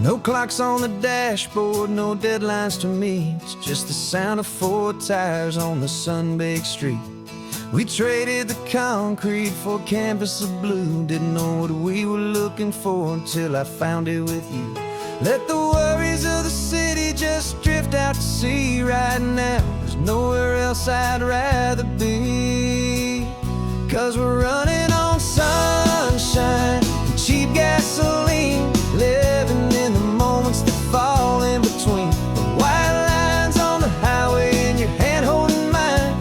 No clocks on the dashboard, no deadlines to meet. It's just the sound of 4 tires on the sun-baked street. We traded the concrete for a canvas of blue. Didn't know what we were looking for until I found it with you. Let the worries of the city just drift out to sea right now. There's nowhere else I'd rather be. 'Cause we're running on sunshine and cheap gasoline, living in the moments that fall in between. The white lines on the highway and your hand holding mine,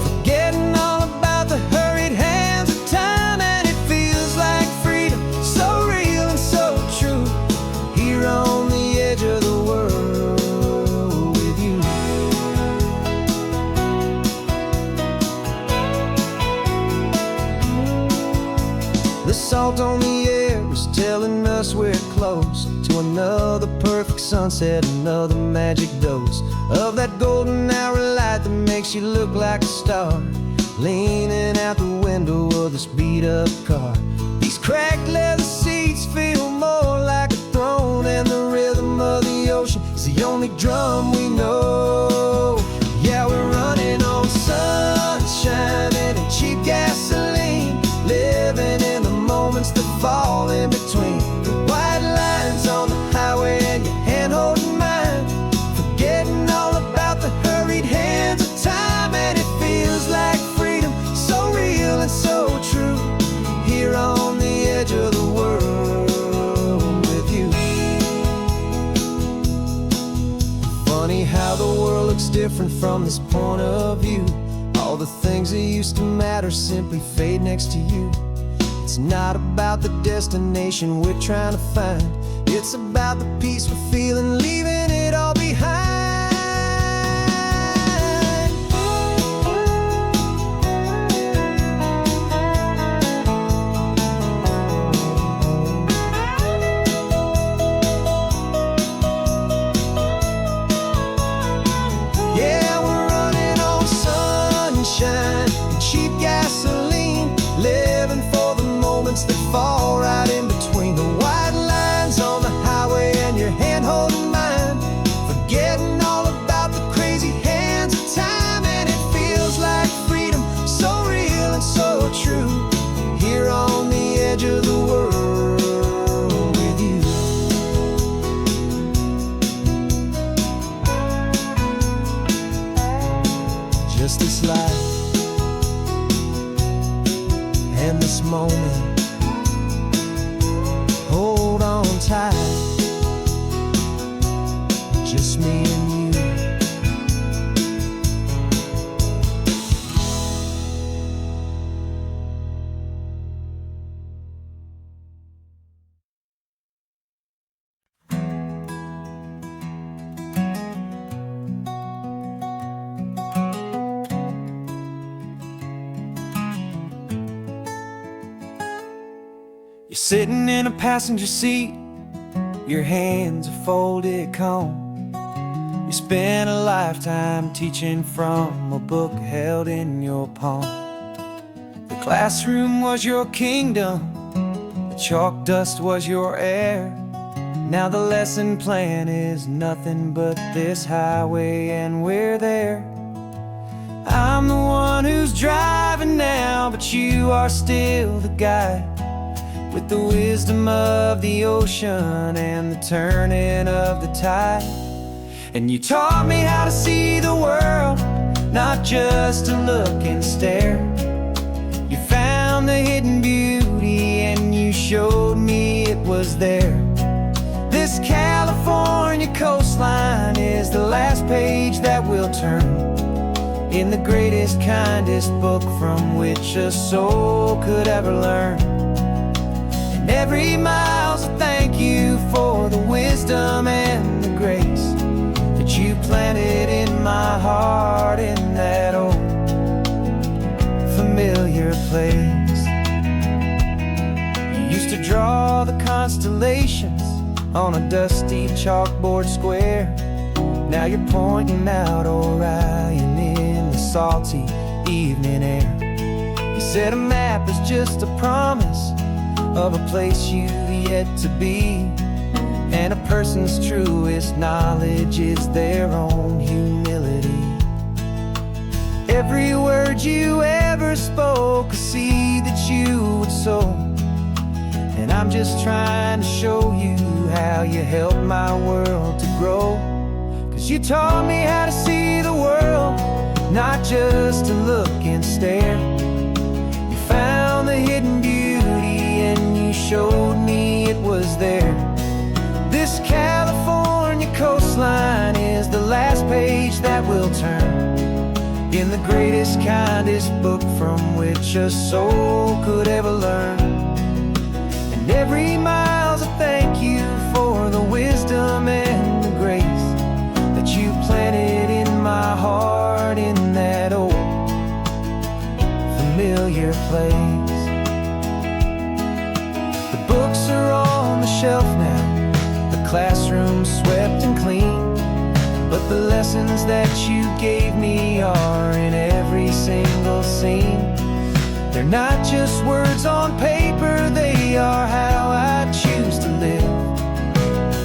forgetting all about the hurried hands of time. And it feels like freedom, so real and so true, here on the edge of the world with you. The salt on the air is telling us we're close to another perfect sunset, another magic dose of that golden hour light that makes you look like a star, leaning out the window of this beat-up car. These cracked leather seats feel more like a throne, and the rhythm of the ocean is the only drum we know. Yeah, we're running on sunshine and cheap gasoline, living in the moments that fall in between. The white lines on the highway and your hand holding mine, forgetting all about the hurried hands of time. And it feels like freedom, so real and so true, here on the edge of the world with you. Funny how the world looks different from this point of view. All the things that used to matter simply fade next to you. It's not about the destination we're trying to find, it's about the peace we're feeling, leaving it all behind. Yeah, we're running on sunshine and cheap gasoline, living for the moments that fall right in between. The white lines on the highway and your hand holding mine, forgetting all about the crazy hands of time. And it feels like freedom, so real and so true, here on the edge of the world with you. Just this life and this moment, hold on tight, just me and you. You're sitting in a passenger seat, your hands are folded calm. You spent a lifetime teaching from a book held in your palm. The classroom was your kingdom, the chalk dust was your air. Now the lesson plan is nothing but this highway, and we're there. I'm the one who's driving now, but you are still the guide, with the wisdom of the ocean and the turning of the tide. And you taught me how to see the world, not just to look and stare. You found the hidden beauty and you showed me it was there. This California coastline is the last page that we'll turn in the greatest, kindest book from which a soul could ever learn. And every mile's a thank you for the wisdom and the grace that you planted in my heart in that old familiar place. You used to draw the constellations on a dusty chalkboard square. Now you're pointing out Orion in the salty evening air. You said a map is just a promise of a place you've yet to be, and a person person's truest knowledge is their own humility. Every word you ever spoke, a seed that you would sow. And I'm just trying to show you how you helped my world to grow. 'Cause you taught me how to see the world, not just to look and stare. You found the hidden beauty and you showed me it was there. This California coastline is the last page that we'll turn in the greatest, kindest book from which a soul could ever learn. And every mile's a thank you for the wisdom and the grace that you planted in my heart in that old familiar place. The books are on the shelf now, the classroom swept and clean, but the lessons that you gave me are in every single scene. They're not just words on paper, they are how I choose to live.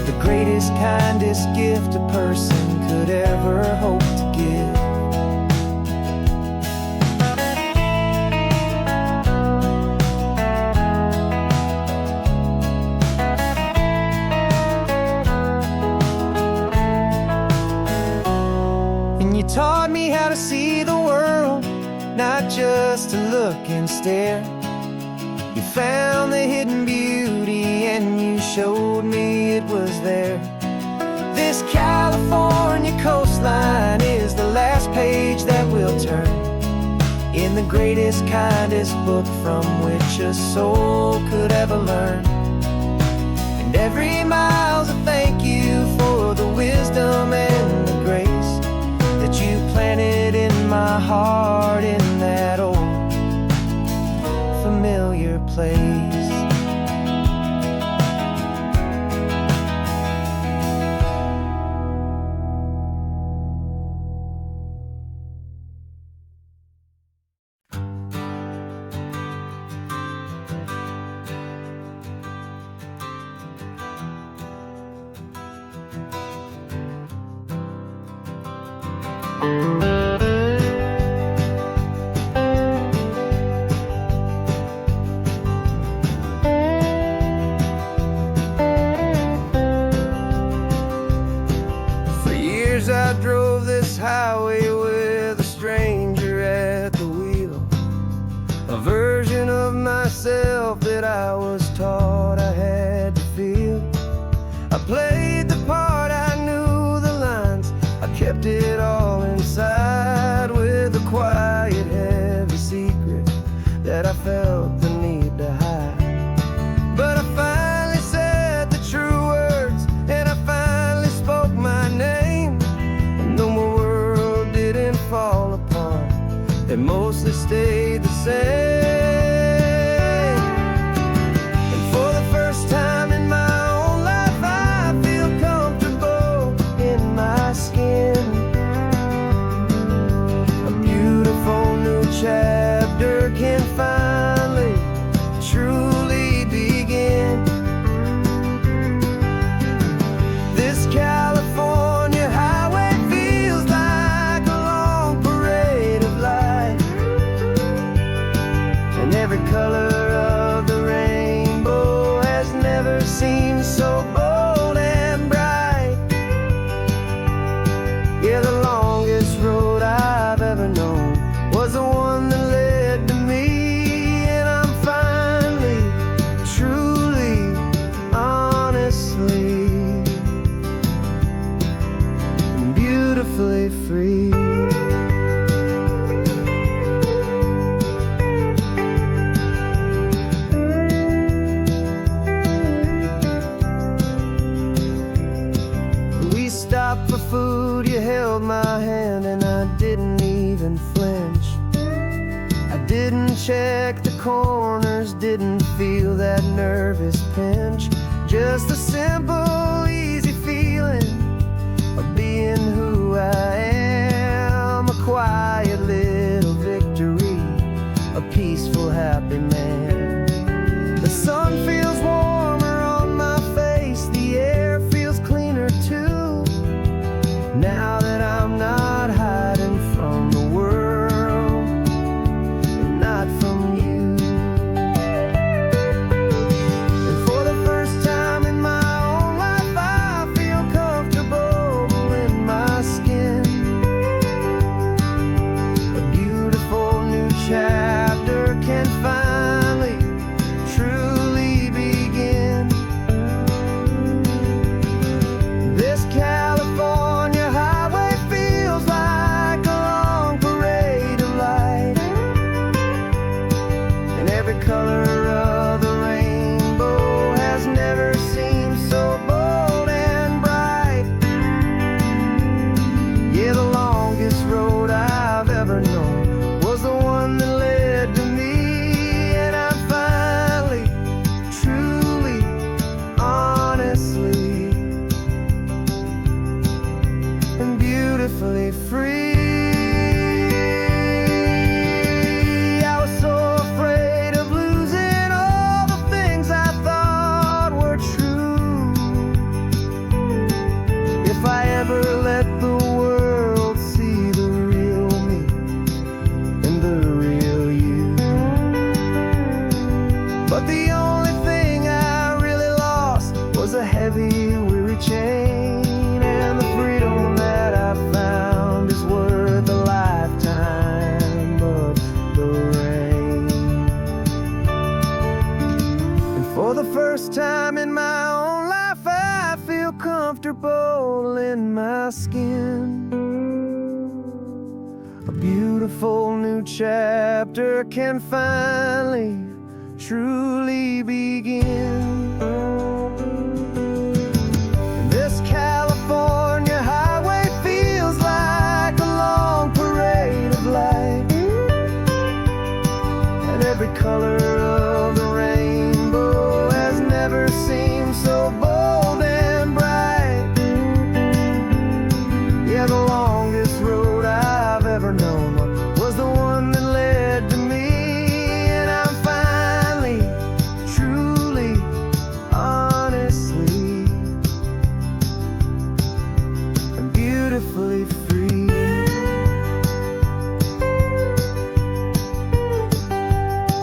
The greatest, kindest gift a person could ever hope to give. You taught me how to see the world, not just to look and stare. You found the hidden beauty and you showed me it was there. This California coastline is the last page that we'll turn in the greatest, kindest book from which a soul could ever learn. And every mile's a thank you for the wisdom and the grace that you planted in my heart in that old familiar place. For years I drove this highway with a stranger at the wheel, a version of myself that I was taught I had to feel. I played the part, I knew the lines, I kept it all inside with a quiet, heavy secret that I felt the need to hide. But I finally said the true words and I finally spoke my name. And though my world didn't fall apart, it mostly stayed the same. And for the first time in my own life, I feel comfortable in my skin. A beautiful new chapter can finally truly begin. This California highway feels like a long parade of light, and every color of the rainbow has never seemed so bold and bright. Yeah, the longest road I've ever known was the one that led to me, and I'm finally, truly, honestly, beautifully free. We stopped for food, you held my hand and I didn't even flinch. I didn't check the corners, didn't feel that nervous pinch. Just a simple, easy feeling of being who I am. A quiet little victory, a peaceful, happy man. The sun feels warmer on my face, the air feels clean. never let the world see the real me and the real you. But the only thing I really lost was a heavy, weary chain, and the freedom that I found is worth a lifetime of the rain. And for the first time in my own life, I feel comfortable in my skin. A beautiful new chapter can finally, truly begin. And this California highway feels like a long parade of light, and every color of the rainbow has never seemed so bold and bright. Yeah, the longest road I've ever known was the one that led to me, and I'm finally, truly, honestly, and beautifully free.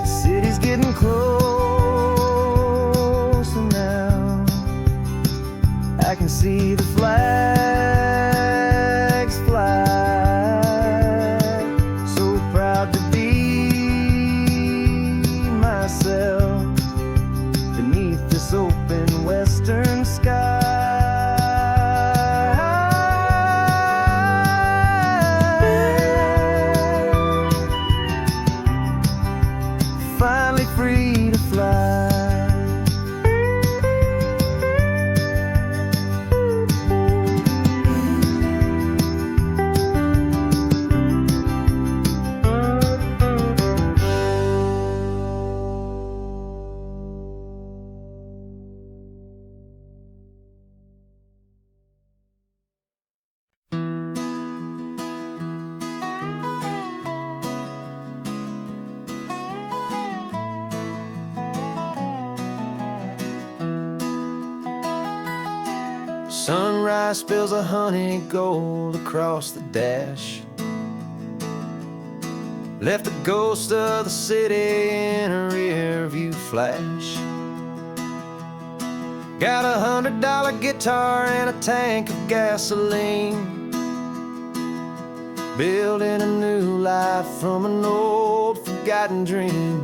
The city's getting closer now. I can see the flags fly. So proud to be myself beneath this open western sky. Finally free to fly. Sunrise spills a honey gold across the dash, left the ghost of the city in a rear view flash. Got a $100 guitar and a tank of gasoline, building a new life from an old forgotten dream.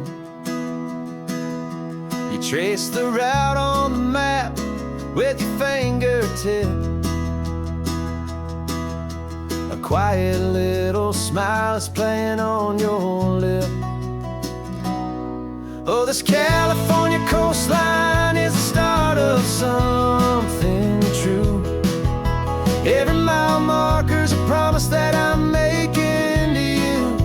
You trace the route on the map with your fingertip, a quiet little smile is playing on your lip. Oh, this California coastline is the start of something true. Every mile marker's a promise that I'm making to you.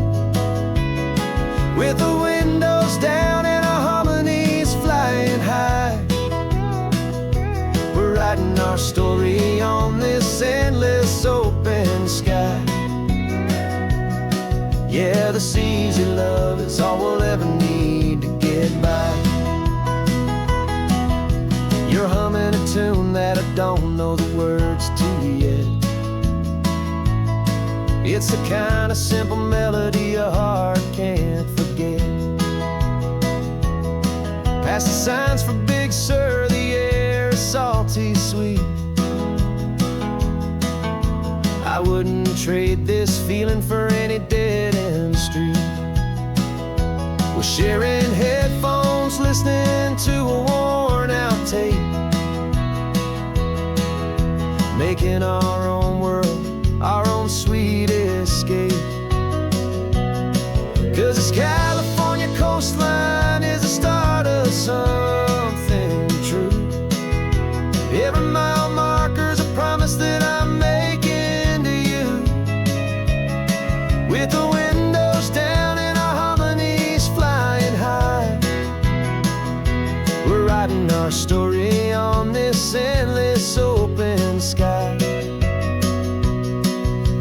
With the windows down and our harmonies flying high, we're writing our story on this endless open sky. Yeah, this easy love is all we'll ever need to get by. You're humming a tune that I don't know the words to yet. It's the kind of simple melody a heart can't forget. Past the signs for Big Sur, the air is salty sweet. I wouldn't trade this feeling for any dead-end street. We're sharing headphones, listening to a worn-out tape, making our own world, our own sweet escape. 'Cause this California coastline is the start of something true. Every mile marker's a promise that I'm making to you. With the windows down and our harmonies flying high, we're writing our story on this endless open sky.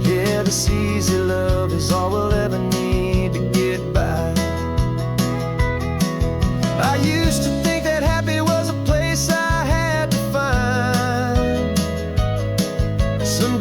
Yeah, this easy love is all we'll ever need to get by. I used to think that happy was a place I had to find. Some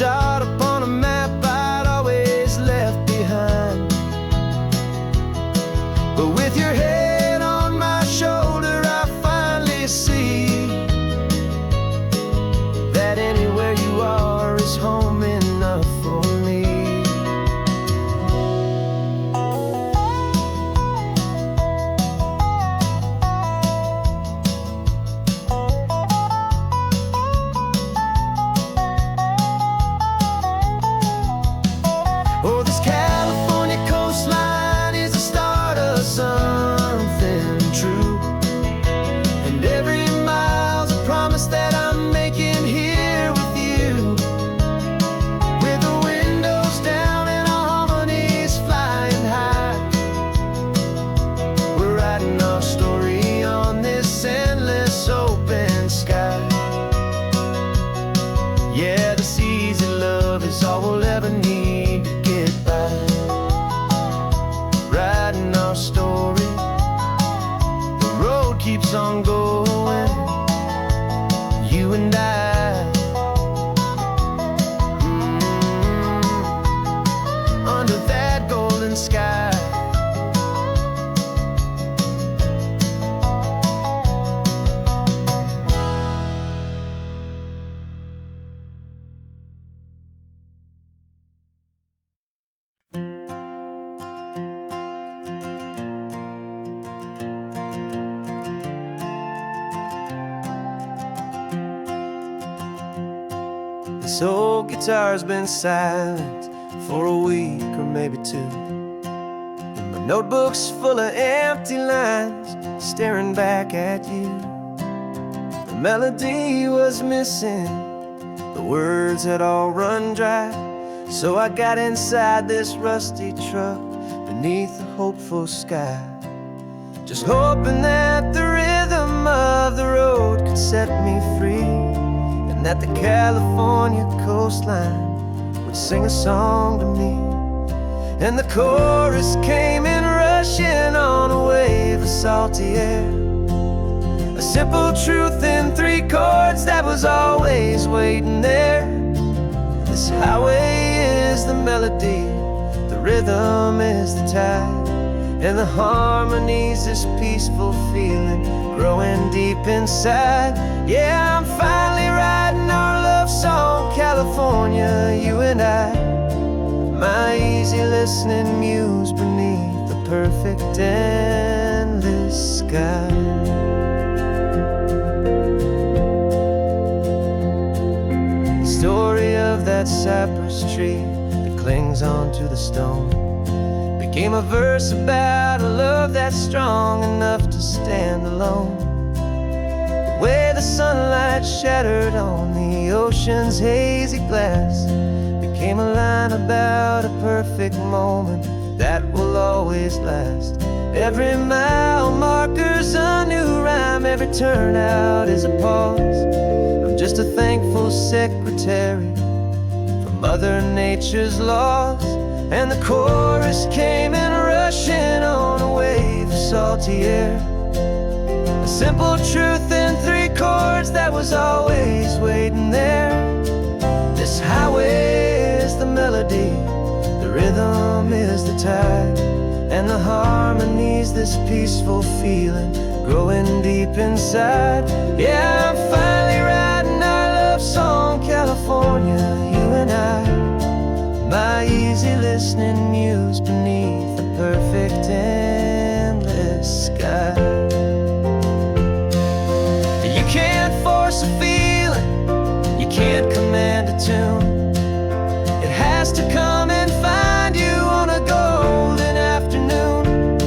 This old guitar's been silent for a week or maybe two, and my notebook's full of empty lines staring back at you. The melody was missing, the words had all run dry, so I got inside this rusty truck beneath a hopeful sky, just hoping that the rhythm of the road could set me free, and that the California coastline would sing a song to me. And the chorus came in rushing on a wave of salty air, a simple truth in 3 chords that was always waiting there. This highway is the melody, the rhythm is the tide, and the harmony's this peaceful feeling growing deep inside. Yeah, I'm finally writing our love song, California, you and I. My easy listening muse beneath the perfect endless sky. The story of that cypress tree that clings onto the stone became a verse about a love that's strong enough to stand alone. The way the sunlight shattered on the ocean's hazy glass became a line about a perfect moment that will always last. Every mile marker's a new rhyme, every turnout is a pause. I'm just a thankful secretary for Mother Nature's laws. And the chorus came in rushing on a wave of salty air, a simple truth in 3 chords that was always waiting there. This highway is the melody, the rhythm is the tide, and the harmony's this peaceful feeling growing deep inside. Yeah, I'm finally writing our love song, California, you and I. My easy listening muse beneath the perfect endless sky. You can't force a feeling, you can't command a tune. It has to come and find you on a golden afternoon.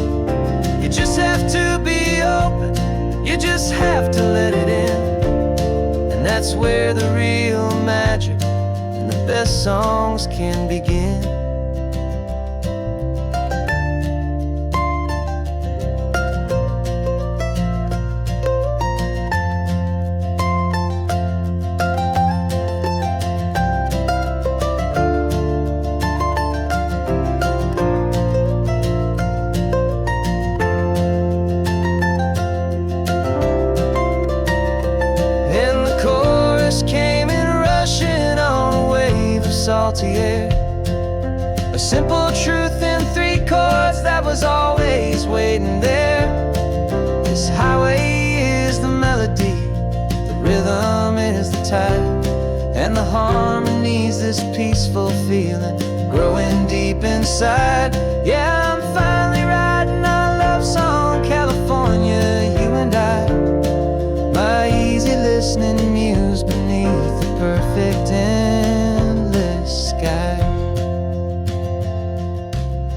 You just have to be open, you just have to let it in, and that's where the real magic, the best songs can begin. And the chorus came in rushing on a wave of salty air, a simple truth in 3 chords that was always waiting there. This highway is the melody, the rhythm is the tide, and the harmony's this peaceful feeling growing deep inside. Yeah, I'm finally writing our love song, California, you and I. My easy listening muse beneath the perfect endless sky.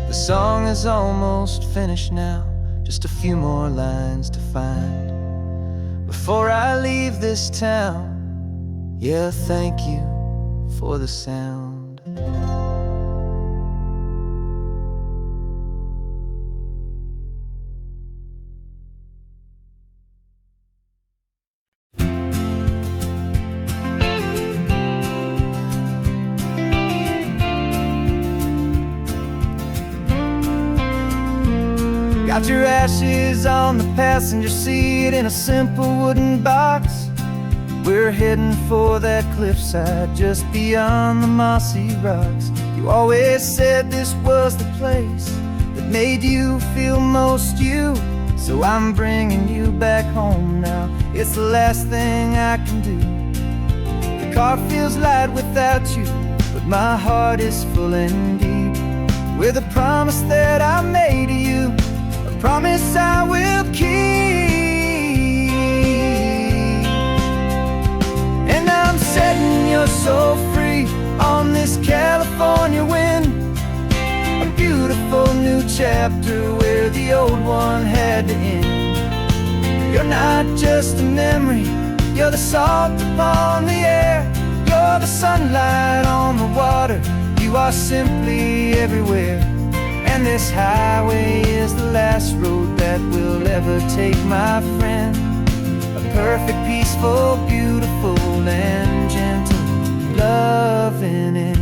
The song is almost finished now, just a few more lines to find before I leave this town. Yeah, thank you for the sound. Got your ashes on the passenger seat in a simple wooden box. We're heading for that cliffside just beyond the mossy rocks. You always said this was the place that made you feel most you, so I'm bringing you back home now. It's the last thing I can do. The car feels light without you, but my heart is full and deep with a promise that I made to you, a promise I will keep. And I'm setting your soul free. chapter where the old one had to end. You're not just a memory, you're the salt upon the air. You're the sunlight on the water, you are simply everywhere. And this highway is the last road that will ever take, my friend. A perfect, peaceful, beautiful, and gentle, loving end.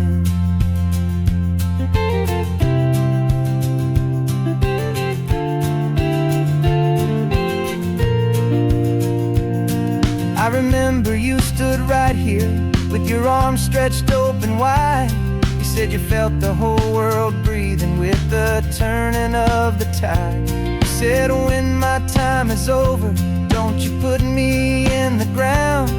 I remember you stood right here with your arms stretched open wide. You said you felt the whole world breathing with the turning of the tide. You said, when my time is over, don't you put me in the ground.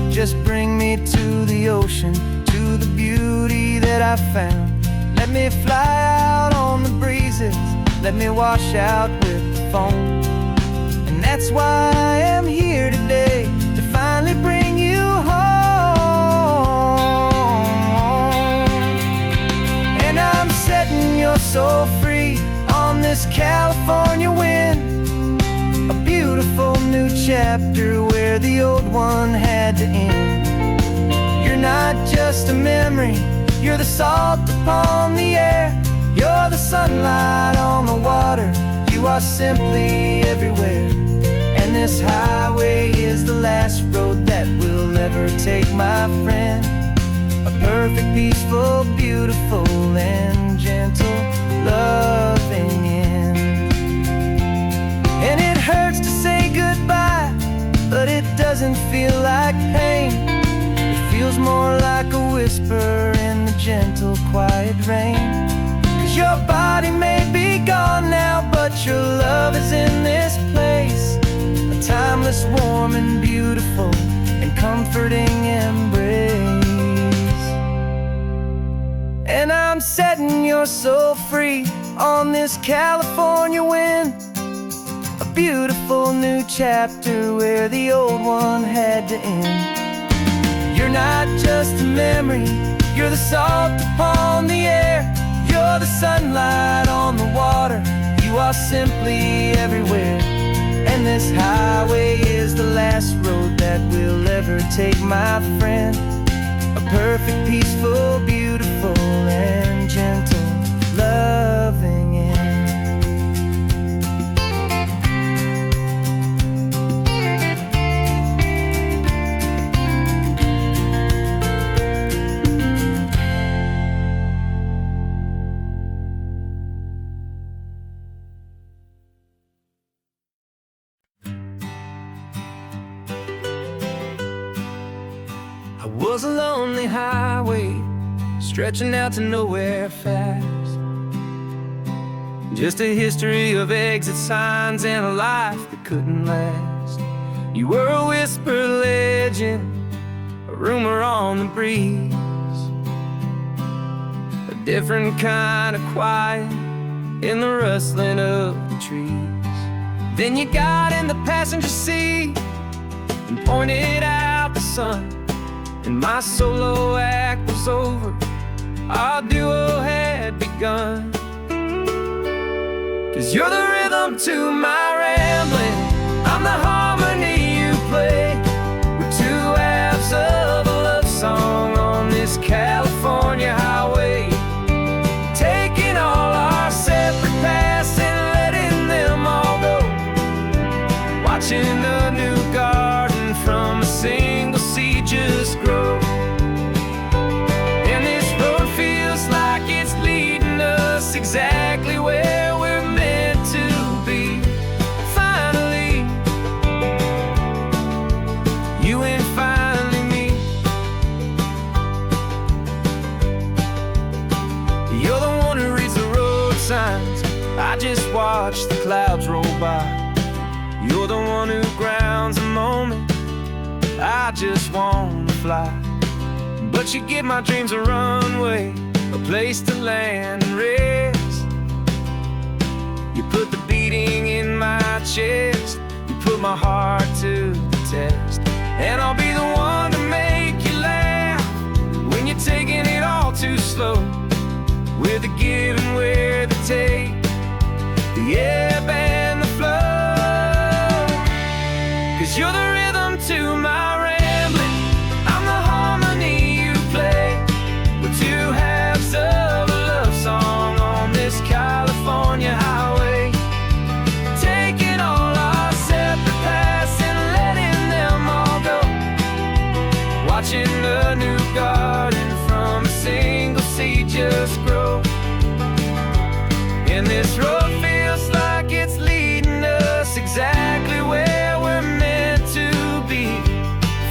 Just bring me to the ocean, to the beauty that I found. Let me fly out on the breezes, let me wash out with the foam. And that's why I am here today, to finally bring you home. And I'm setting your soul free on this California wind. A beautiful new chapter where the old one had to end. You're not just a memory, you're the salt upon the air. You're the sunlight on the water, you are simply everywhere. And this highway is the last road that we'll ever take, my friend. A perfect, peaceful, beautiful, and gentle, loving end. And it hurts to say goodbye, but it doesn't feel like pain. It feels more like a whisper in the gentle, quiet rain. 'Cause your body may be gone now, but your love is in this place. A timeless, warm, and beautiful, and comforting embrace. And I'm setting your soul free on this California wind. A beautiful new chapter where the old one had to end. You're not just a memory, you're the salt upon the air. You're the sunlight on the water, you are simply everywhere. And this highway is the last road that we'll ever take, my friend. A perfect, peaceful, beautiful, and gentle, loving end. Was a lonely highway stretching out to nowhere fast. Just a history of exit signs and a life that couldn't last. You were a whisper legend, a rumor on the breeze, a different kind of quiet in the rustling of the trees. Then you got in the passenger seat and pointed out the sun. And my solo act was over, our duo had begun. 'Cause you're the rhythm to my rambling, I'm the harmony you play. We're two halves of a love song on this California highway, taking all our separate paths and letting them all go. Watching a new garden from a single seed just grow. And this road feels like it's leading us exactly where we're meant to be. Finally, you and finally me. You're the one who reads the road signs, I just watch the clouds roll by. You're the one who grounds a moment, I just wanna fly. But you give my dreams a runway, a place to land and rest. You put the beating in my chest, you put my heart to the test. And I'll be the one to make you laugh when you're taking it all too slow. We're the give and we're the take, the ebb and the flow. 'Cause you're the rhythm to my rambling, I'm the harmony you play. We're two halves of a love song on this California highway, taking all our separate paths and letting them all go, watching the new garden from a single seed just grow. And this road feels like it's leading us exactly where we're meant to be.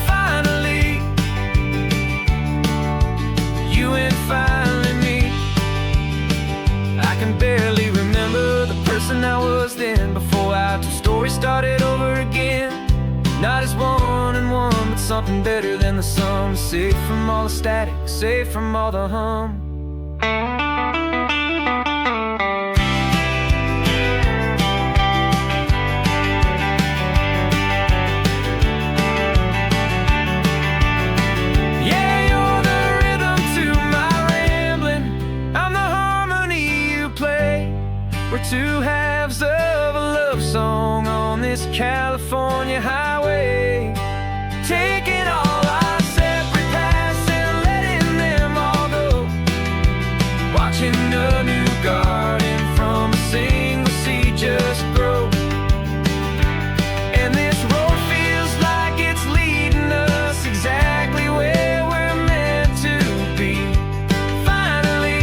Finally, you and finally me. I can barely remember the person I was then, before our two stories started over again. Not as one and one, but something better than the sum. Safe from all the static, safe from all the hum. We're two halves of a love song on this California highway, taking all our separate paths and letting them all go, watching a new garden from a single seed just grow. And this road feels like it's leading us exactly where we're meant to be. Finally,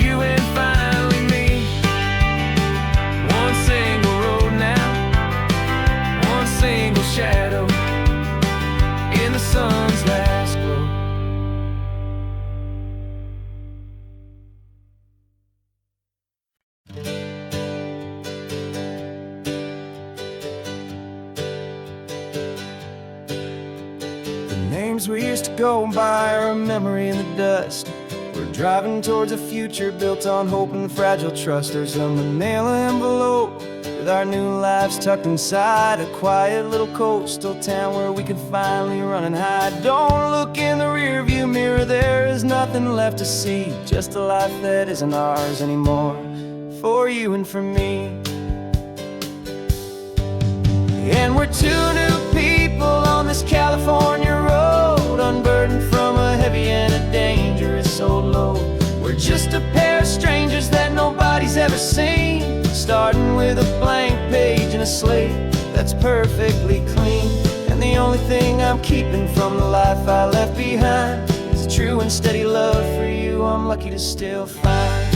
you and finally me. One single road now, one single shadow in the sun's last glow. The names we used to go by are a memory in the dust. We're driving towards a future built on hope and fragile trust. There's a manila envelope with our new lives tucked inside, a quiet little coastal town where we can finally run and hide. Don't look in the rearview mirror, there is nothing left to see, just a life that isn't ours anymore, for you and for me. And we're two new people on this California road, unburdened from a heavy and a dangerous old load. We're just a pair of strangers that nobody's ever seen, starting with a blank page and a slate that's perfectly clean. And the only thing I'm keeping from the life I left behind is a true and steady love for you I'm lucky to still find.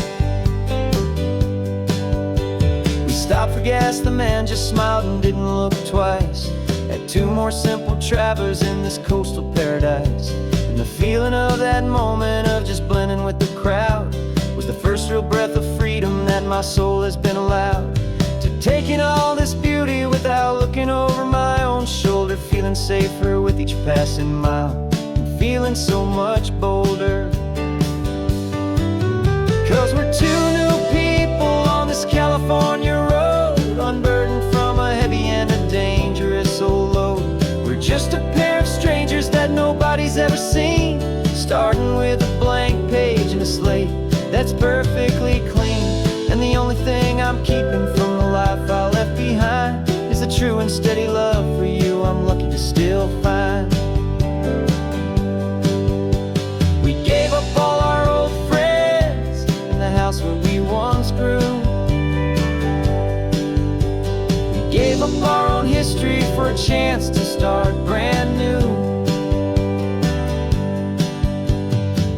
We stopped for gas, the man just smiled and didn't look twice. Had two more simple travelers in this coastal paradise. And the feeling of that moment of just blending with the crowd was the first real breath of freedom that my soul has been allowed to take in all this beauty without looking over my own shoulder, feeling safer with each passing mile and feeling so much bolder. 'Cause we're two new people on this California road, unburdened from a heavy and a dangerous old load. We're just a pair of strangers that nobody's ever seen, starting with a blank page and a slate that's perfectly clean. And the only thing I'm keeping from the life I left behind is the true and steady love for you I'm lucky to still find. We gave up all our old friends in the house where we once grew. We gave up our own history for a chance to start brand new.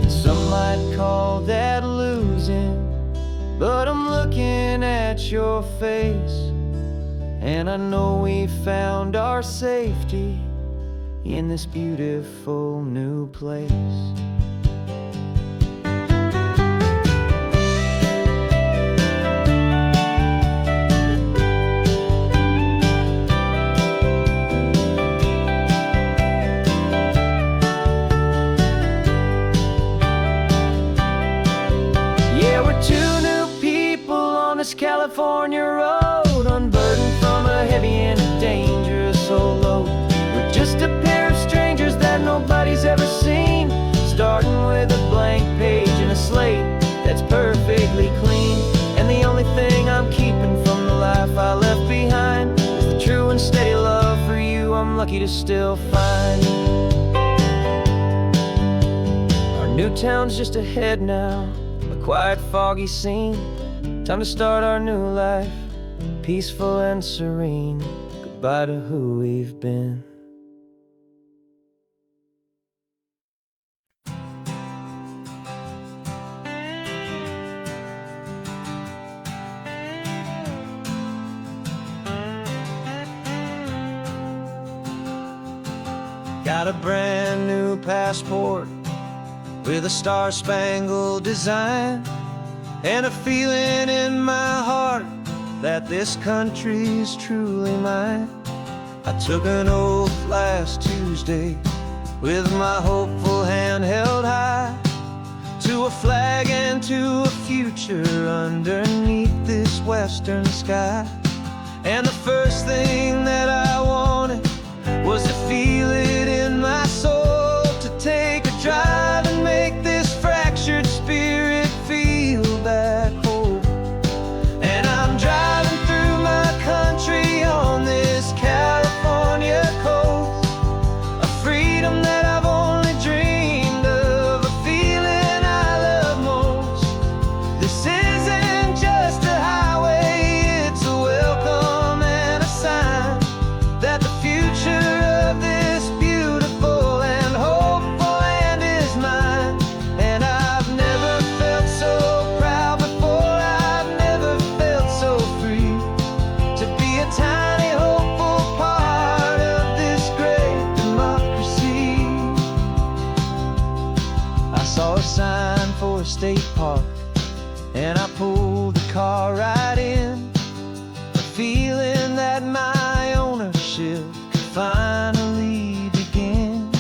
Some might call that losing, but I'm looking at your face, and I know we found our safety in this beautiful new place. This California road, unburdened from a heavy and a dangerous old load. We're just a pair of strangers that nobody's ever seen, starting with a blank page and a slate that's perfectly clean. lucky to still find you. Our new town's just ahead now, a quiet, foggy scene. Time to start our new life, peaceful and serene. Goodbye to who we've been. Got a brand new passport with a star-spangled design, and a feeling in my heart that this country's truly mine. I took an oath last Tuesday with my hopeful hand held high, to a flag and to a future underneath this western sky. And the first thing that I wanted was to feel it in my soul, to take a drive and make this fractured spirit feel back home. And I'm driving through my country on this California coast, a freedom that I've only dreamed of, a feeling I love most. This isn't just a highway, it's a welcome and a sign that the future of this beautiful and hopeful land is mine. And I've never felt so proud before, I've never felt so free, to be a tiny hopeful part of this great democracy. I saw a sign for a state park, and I pulled the car right in, a feeling that my ownership could finally begin.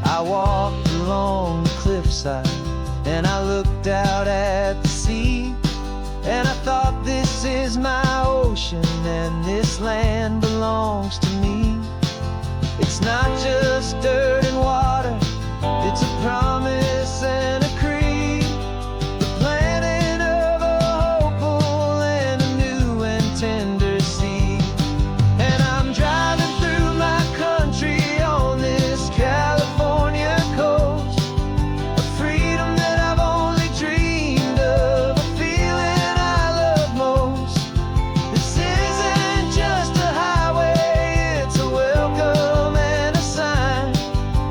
I walked along the cliffside and I looked out at the sea, and I thought, this is my ocean and this land belongs to me. It's not just dirt and water, it's a promise and a creed, the planting of a hopeful and a new and tender seed. And I'm driving through my country on this California coast, a freedom that I've only dreamed of, a feeling I love most. This isn't just a highway, it's a welcome and a sign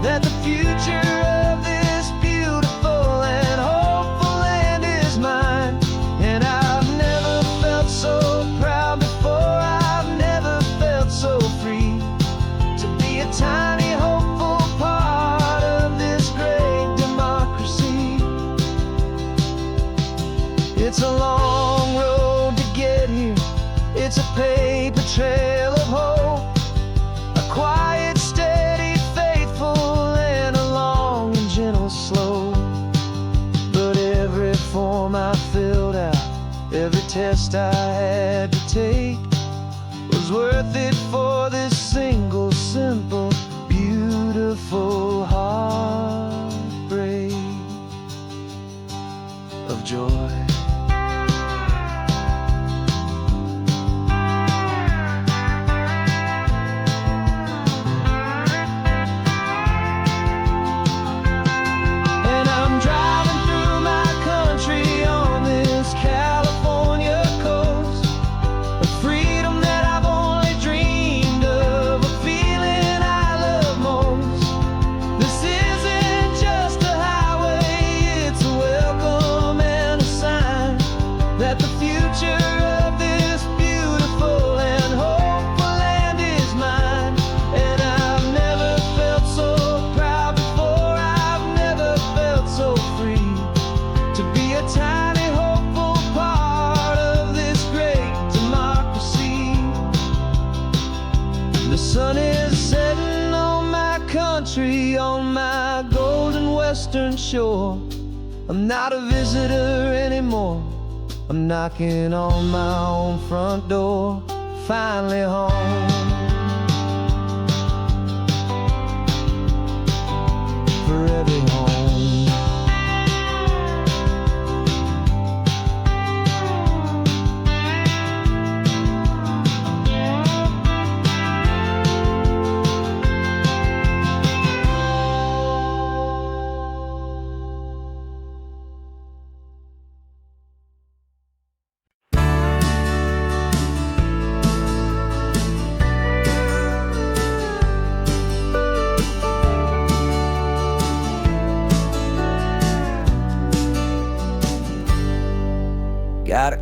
that the future of this beautiful and hopeful land is mine. And I've never felt so proud before, I've never felt so free, to be a tiny hopeful part of this great democracy. It's a long road to get here, it's a paper trail of hope, a quiet, steady, faithful, and a long and gentle slope. But every form I filled out, every test I had to take, was worth it for this single, simple, beautiful heartbreak of joy. And I'm driving through my country on this California coast, a freedom that I've only dreamed of, a feeling I love most. This isn't just a highway, it's a welcome and a sign that the future of this beautiful and hopeful land is mine. And I've never felt so proud before, I've never felt so free, to be a tiny hopeful part of this great democracy. The sun is setting on my country, on my golden western shore. I'm not a visitor anymore, I'm knocking on my own front door, finally home. Forever home.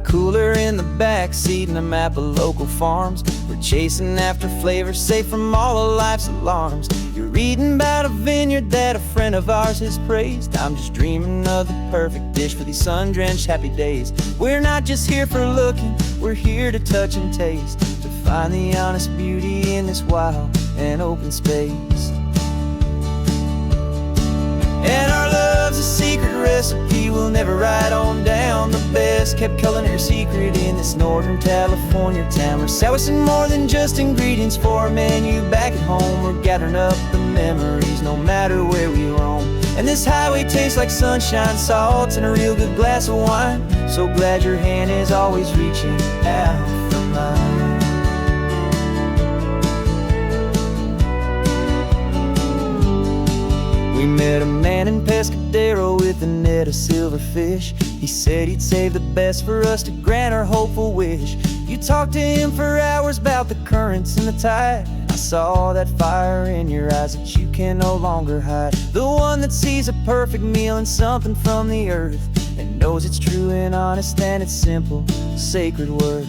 cooler in the back seat and a map of local farms. We're chasing after flavor, safe from all of life's alarms. You're reading about a vineyard that a friend of ours has praised. I'm just dreaming of the perfect dish for these sun-drenched happy days. We're not just here for looking, we're here to touch and taste, to find the honest beauty in this wild and open space. And our love's a secret recipe we'll never write on down. The best kept culinary secret in this Northern California town. We're selling more than just ingredients for a menu back at home. We're gathering up the memories no matter where we roam. And this highway tastes like sunshine, salt, and a real good glass of wine. So glad your hand is always reaching out for mine. We met a man in Pescadero with a net of silverfish. He said he'd save the best for us to grant our hopeful wish. You talked to him for hours about the currents and the tide. I saw that fire in your eyes that you can no longer hide. The one that sees a perfect meal in something from the earth, and knows it's true and honest and it's simple, sacred worth.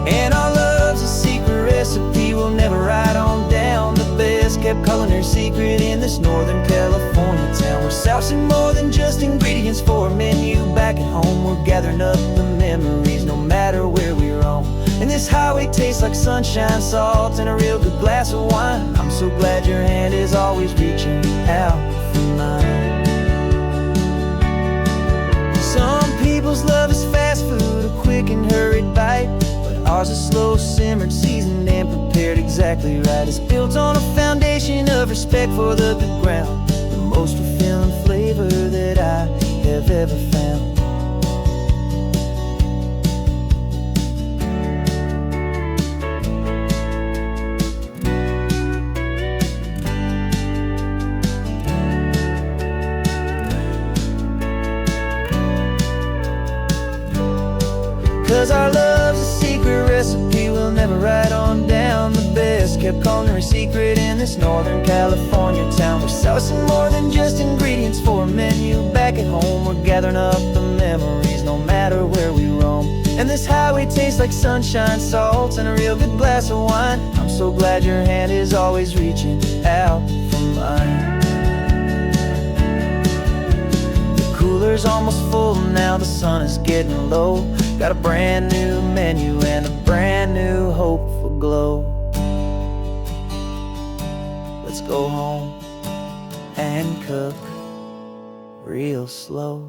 And our love's a secret recipe we'll never write on down. The best kept culinary secret in this Northern California town. We're sourcing more than just ingredients for a menu back at home. We're gathering up the memories no matter where we roam. And this highway tastes like sunshine, salt, and a real good glass of wine. I'm so glad your hand is always reaching out for mine. Some people's love is fast food, a quick and hurried bite. Ours is slow simmered, seasoned and prepared exactly right. It's built on a foundation of respect for the good ground, the most fulfilling flavor that I have ever found. 'Cause our love's a secret recipe we'll never write on down. The best kept culinary secret in this Northern California town. We're sourcing more than just ingredients for a menu back at home. We're gathering up the memories no matter where we roam. And this highway tastes like sunshine, salt, and a real good glass of wine. I'm so glad your hand is always reaching out for mine. Cooler's almost full now, the sun is getting low. Got a brand new menu and a brand new hopeful glow. Let's go home and cook real slow.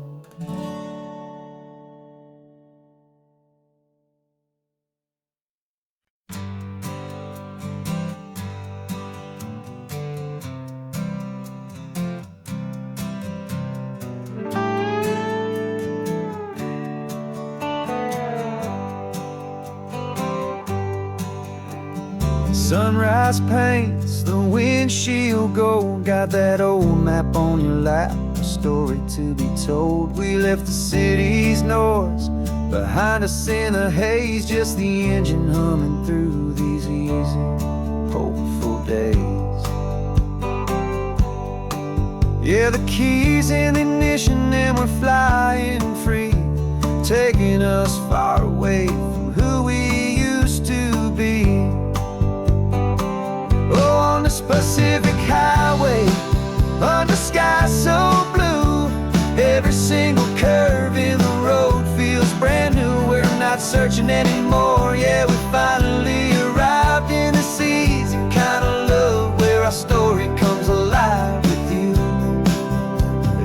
Sunrise paints the windshield gold. Got that old map on your lap, a story to be told. We left the city's noise behind us in the haze, just the engine humming through these easy, hopeful days. Yeah, the keys in the ignition and we're flying free, taking us far away from who we used to be. Oh, on this Pacific highway, under sky so blue, every single curve in the road feels brand new. We're not searching anymore, yeah, we finally arrived in this easy kind of love, where our story comes alive with you.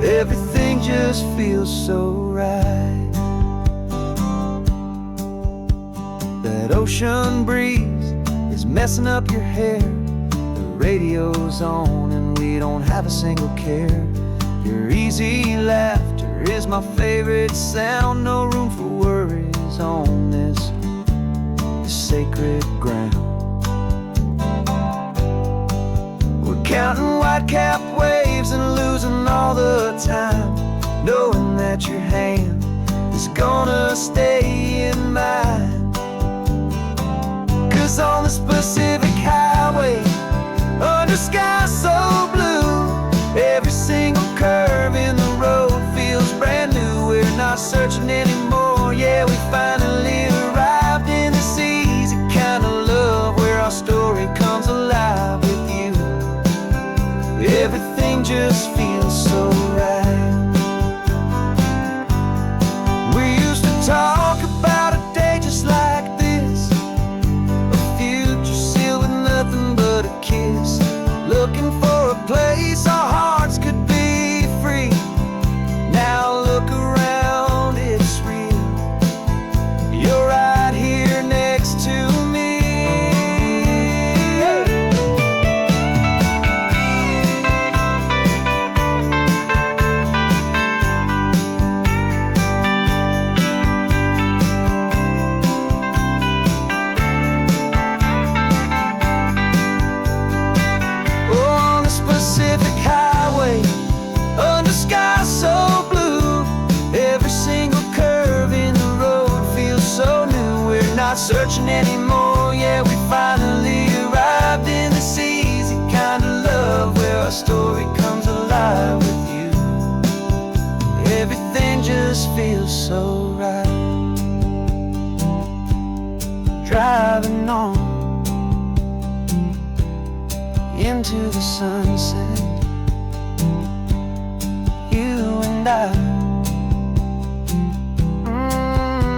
Everything just feels so right. That ocean breeze is messing up your hair, radio's on and we don't have a single care. Your easy laughter is my favorite sound. No room for worries on this sacred ground. We're counting white-capped waves and losing all the time, knowing that your hand is gonna stay in mine. 'Cause on this Pacific highway, under sky so blue, every single curve in the road feels brand new. We're not just feels so right. We used to talk about a day just like this, a future sealed with nothing but a kiss, looking for a place our hearts could be free. Now look around, it's real. You're right here next to me. On the Pacific Highway, under sky so blue, every single curve in the road feels so new. We're not searching anymore, yeah, we finally arrived in this easy kind of love where our story comes alive with you. Everything just feels so right. Driving on into the sunset, you and I,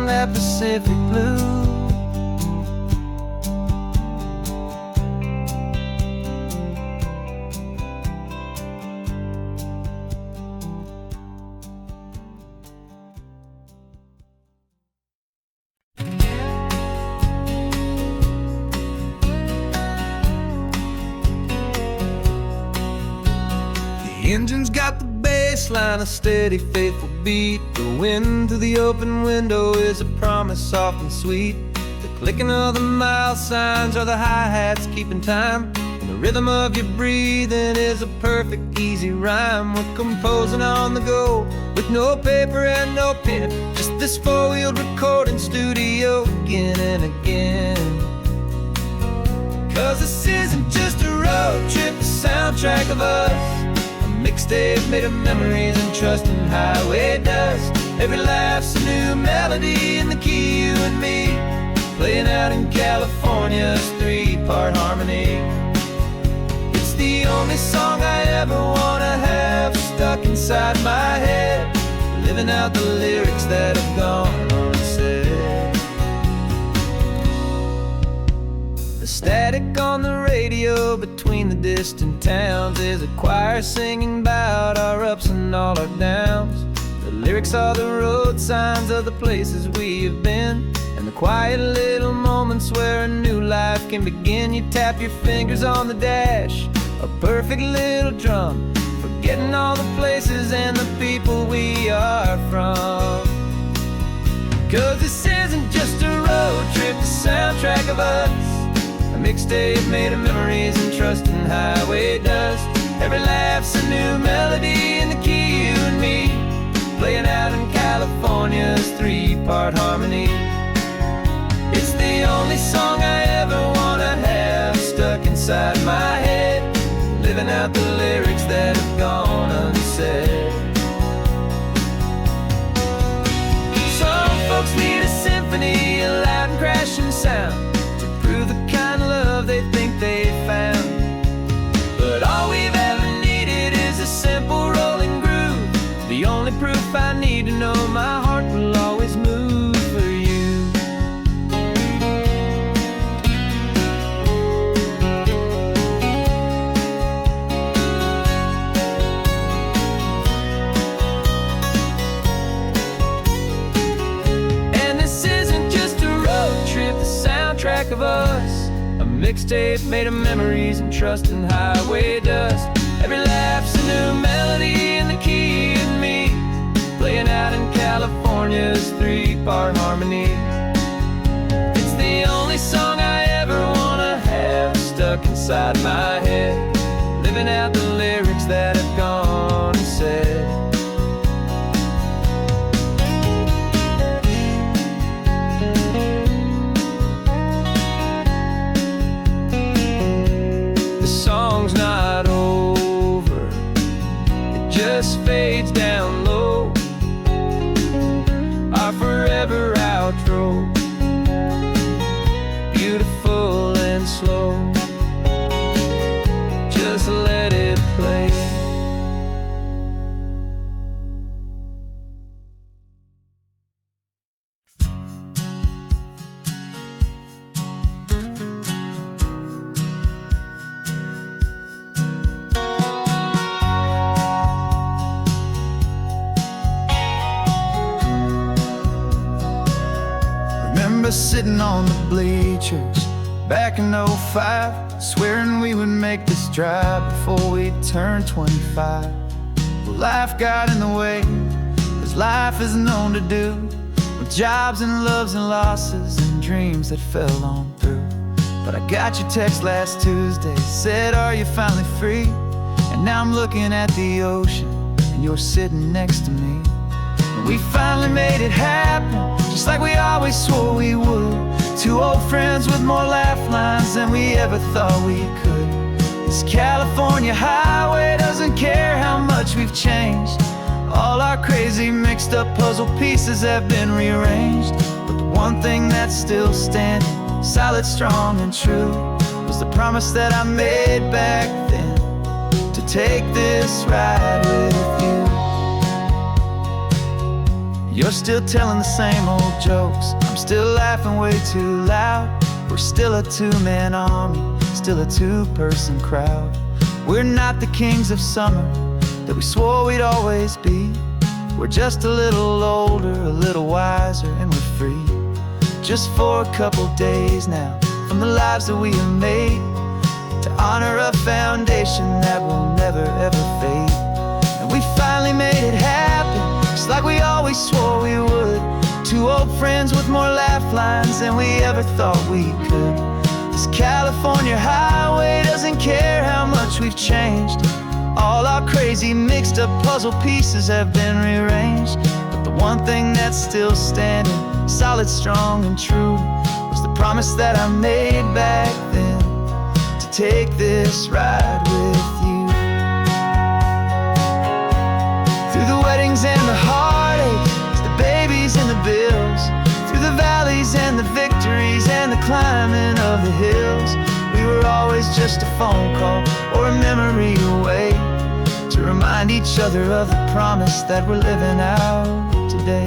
that Pacific blue. The engine's got the bass line, a steady, faithful beat. The wind through the open window is a promise soft and sweet. The clicking of the mile signs are the hi-hats keeping time, and the rhythm of your breathing is a perfect, easy rhyme. We're composing on the go with no paper and no pen, just this four-wheeled recording studio again and again. 'Cause this isn't just a road trip, the soundtrack of us, mixtape made of memories and trust in highway dust. Every laugh's a new melody in the key, you and me, playing out in California's three-part harmony. It's the only song I ever wanna have stuck inside my head, living out the lyrics that have gone unsaid. The static on the radio between the distant towns is a choir singing about our ups and all our downs. The lyrics are the road signs of the places we have been, and the quiet little moments where a new life can begin. You tap your fingers on the dash, a perfect little drum, forgetting all the places and the people we are from. 'Cause this isn't just a road trip, the soundtrack of us, a mixtape made of memories and trust in highway dust. Every laugh's a new melody in the key, you and me, playing out in California's three-part harmony. It's the only song I ever wanna have stuck inside my head, living out the lyrics that have gone unsaid. Some folks need a symphony, a loud and crashing sound, the kind of love they think they found. But all we've ever needed is a simple rolling groove, the only proof I need to know my heart will always move for you. And this isn't just a road trip, the soundtrack of us, a mixtape made of memories and trust in highway dust. Every laugh's a new melody in the key, you and me, playing out in California's three-part harmony. It's the only song I ever wanna have stuck inside my head, living out the lyrics that have gone unsaid. Song's not over, it just fades down low, our forever outro, beautiful and slow. Just let it play. remember sitting on the bleachers back in '05, swearing we would make this drive before we turned 25. Well, life got in the way, as life is known to do, with jobs and loves and losses and dreams that fell on through. But I got your text last Tuesday, said, are you finally free? And now I'm looking at the ocean, and you're sitting next to me. And we finally made it happen, just like we always swore we would. Two old friends with more laugh lines than we ever thought we could. This California highway doesn't care how much we've changed. All our crazy mixed up puzzle pieces have been rearranged. But the one thing that's still standing, solid, strong, and true, was the promise that I made back then, to take this ride with you. You're still telling the same old jokes, I'm still laughing way too loud. We're still a two-man army, still a two-person crowd. We're not the kings of summer that we swore we'd always be. We're just a little older, a little wiser, and we're free. Just for a couple days now, from the lives that we have made, to honor a foundation that will never ever fade. And we finally made it happen, just like we always swore we would. Two old friends with more laugh lines than we ever thought we could. This California highway doesn't care how much we've changed. All our crazy mixed up puzzle pieces have been rearranged. But the one thing that's still standing, solid, strong, and true, was the promise that I made back then, to take this ride with you. Through the weddings and the heartaches, the babies and the bills, through the valleys and the victories and the climbing of the hills, we were always just a phone call or a memory away, to remind each other of the promise that we're living out today.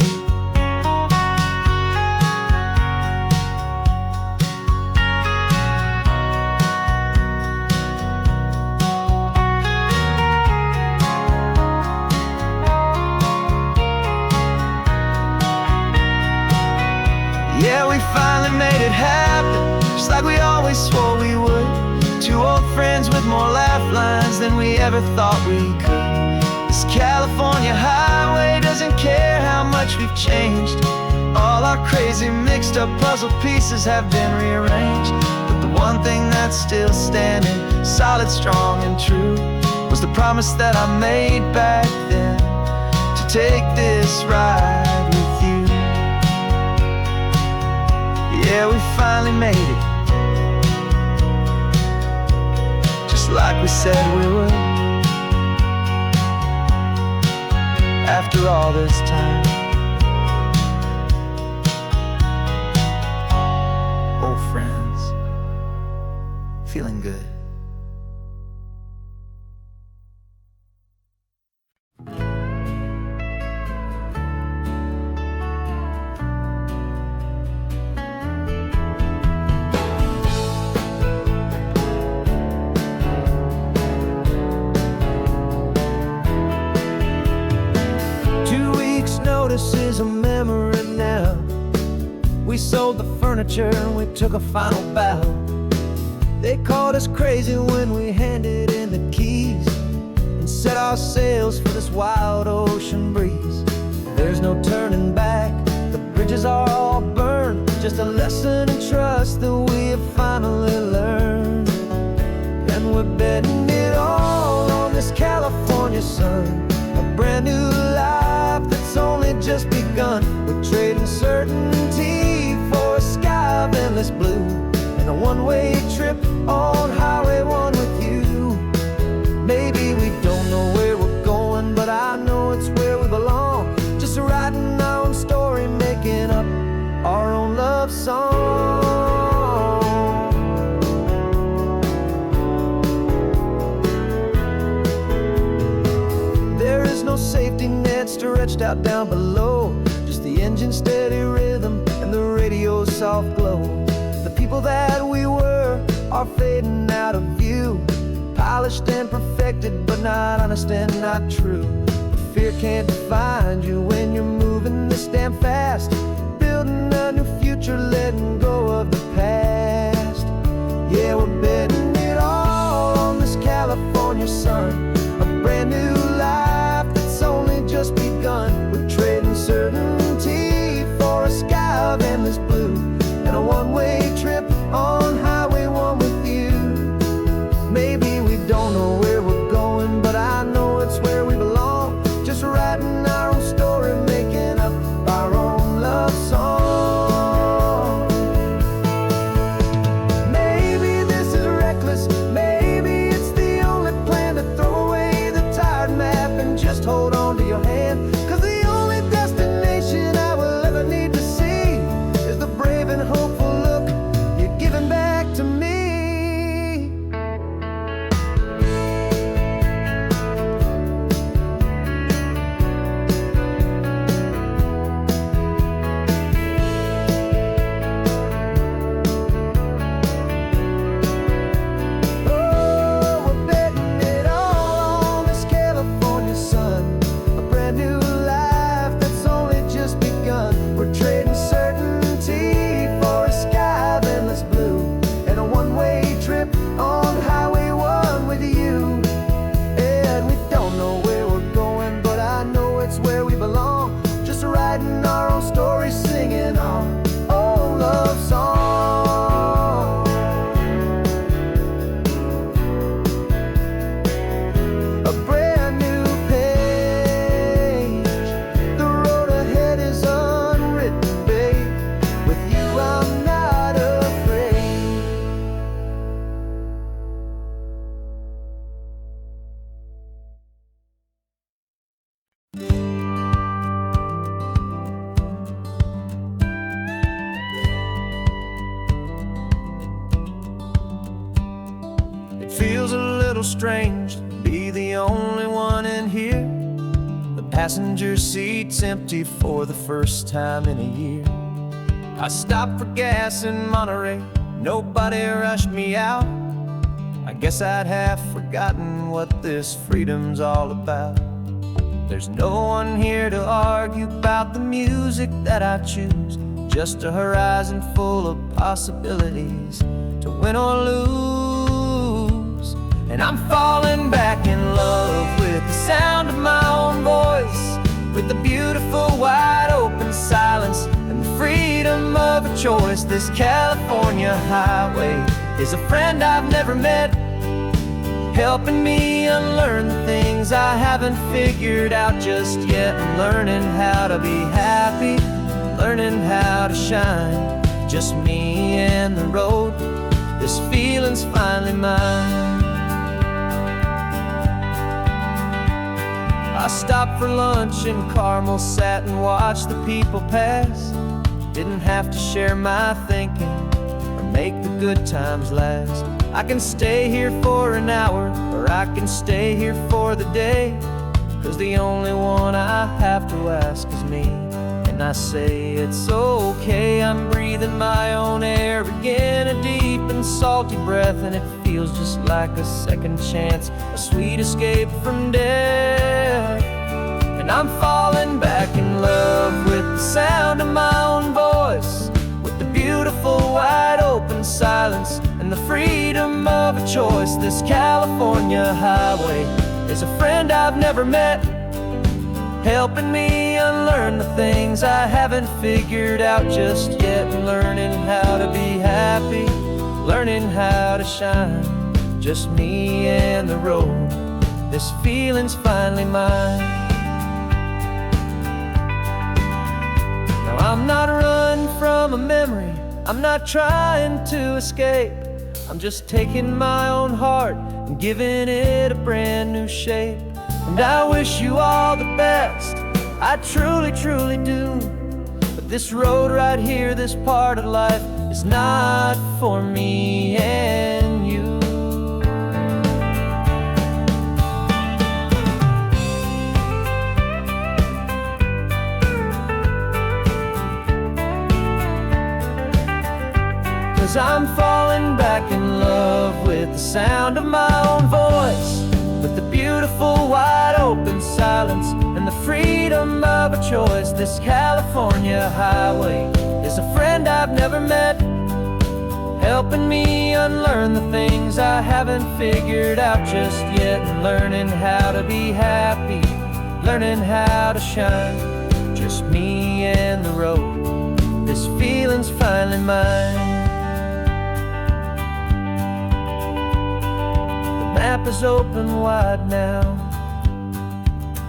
Yeah, we finally made it happen, just like we always swore we would. Two old friends with more laugh lines than we ever thought we could. This California highway doesn't care how much we've changed. All our crazy mixed up puzzle pieces have been rearranged. But the one thing that's still standing, solid, strong, and true, was the promise that I made back then, to take this ride with you. Yeah, we finally made it, just like we said we would. After all this time, old friends, feeling good. This is a memory now. We sold the furniture and we took a final bow. They called us crazy when we handed in the keys and set our sails for this wild ocean breeze. There's no turning back, the bridges are all burned, just a lesson in trust that we have finally learned. And we're betting it all on this California sun, a brand new life that's only just begun. We're trading certainty for a sky of endless blue, and a one-way trip on Highway 1 with you. Maybe we don't know where we're going, but I know it's where we belong. Just writing our own story, making up our own love song. There is no safety net stretched out down below, just the engine's steady rhythm and the radio's soft glow. The people that we were are fading out of view, polished and perfected, but not honest and not true. Fear can't find you when you're moving this damn fast. Build building a new future, letting go of the past. Yeah, we're betting it all on this California sun, a brand new life that's only just begun. We're trading certainty for a sky of endless blue, and a one-way trip on Highway 1 with you. Maybe we don't know where we're going, but I know it's where we belong. Just writing our own story, making up our own love song. Maybe this is reckless, maybe it's the only plan to throw away the tired map and just hold on to your hand. 'Cause the only destination I will ever need to see is the brave and hopeful look you're giving back to me. Oh, we're betting it all on this California sun, a brand new life that's only just begun. We're trading certainty for a sky of endless blue, and a one-way trip on Highway 1 with you. And we don't know where we're going, but I know it's where we belong. Just writing our own story, singing our own love song. A brand new page, the road ahead is unwritten, babe. With you I'm not afraid. It feels a little strange to be the only one in here. The passenger seat's empty for the first time in a year. I stopped for gas in Monterey, nobody rushed me out. I guess I'd have forgotten what this freedom's all about. There's no one here to argue about the music that I choose, just a horizon full of possibilities to win or lose. And I'm falling back in love with the sound of my own voice, with the beautiful wide open silence and the freedom of a choice. This California highway is a friend I've never met, helping me unlearn the things I haven't figured out just yet. I'm learning how to be happy, learning how to shine, just me and the road. This feeling's finally mine. I stopped for lunch in Carmel, sat and watched the people pass. Didn't have to share my thinking or make the good times last. I can stay here for an hour, or I can stay here for the day, 'cause the only one I have to ask is me. And I say it's okay, I'm breathing my own air again, a deep and salty breath, and it feels just like a second chance, a sweet escape from death. And I'm falling back in love with the sound of my own voice, with the beautiful wide open silence and the freedom of a choice. This California highway is a friend I've never met, helping me unlearn the things I haven't figured out just yet. Learning how to be happy, learning how to shine, just me and the road. This feeling's finally mine. Now I'm not running from a memory, I'm not trying to escape. I'm just taking my own heart and giving it a brand new shape. And I wish you all the best, I truly, truly do. But this road right here, this part of life, is not for me and you. 'Cause I'm falling back in love with the sound of my own voice, with the beautiful wide open silence and the freedom of of a choice. This California highway is a friend I've never met, helping me unlearn the things I haven't figured out just yet. Learning how to be happy, learning how to shine, just me and the road, this feeling's finally mine. The map is open wide now,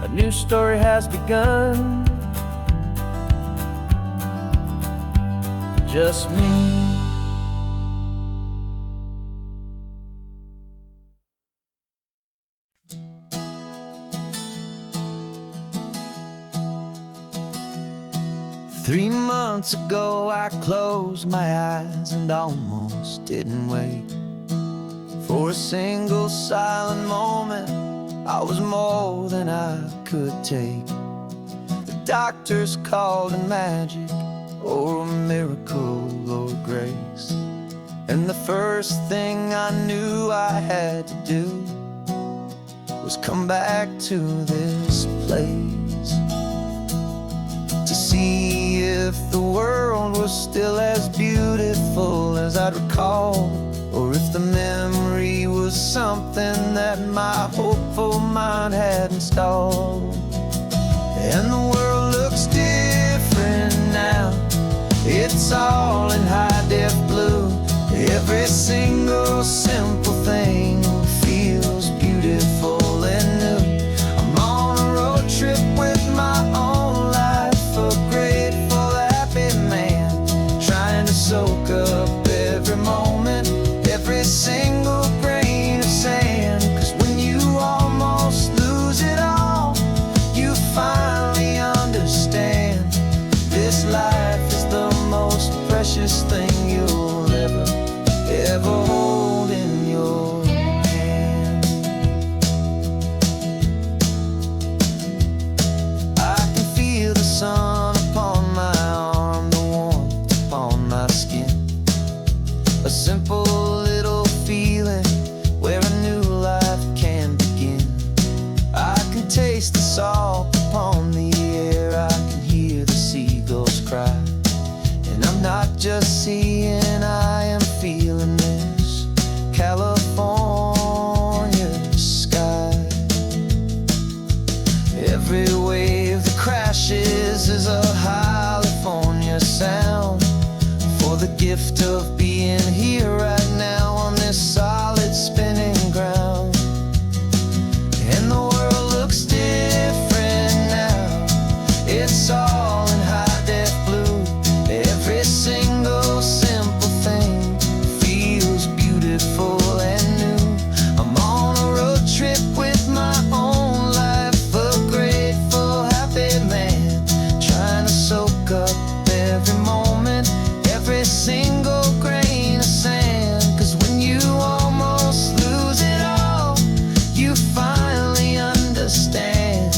a new story has begun, just me. Three months ago I closed my eyes and almost didn't wait for a single silent moment. I was more than I could take. The doctors called it magic, or a miracle, or grace. And the first thing I knew I had to do was come back to this place, to see if the world was still as beautiful as I'd recall, or if the memory was something that my hopeful mind had installed. And the world looks different now, it's all in high-def blue. Every single simple thing feels beautiful and new. I'm on a road trip with my own life, a grateful, happy man, trying to soak up every moment, every single grain of sand. 'Cause when you almost lose it all, you finally understand this life is the most precious thing you'll ever hold in your hand. I can feel the sun upon my arm, the warmth upon my skin, a simple little feeling where a new life can begin. I can taste the salt upon the air, I can hear the seagulls cry, and I'm not just seeing, I am feeling this California sky. Every wave that crashes is a California sound, for the gift of being here right now on this solid spinning ground. And the world looks different now, it's all in high-def blue. Every single simple thing feels beautiful and new. I'm on a road trip with my own life, a grateful, happy man, trying to soak up every moment, every single grain of sand. 'Cause when you almost lose it all, you finally understand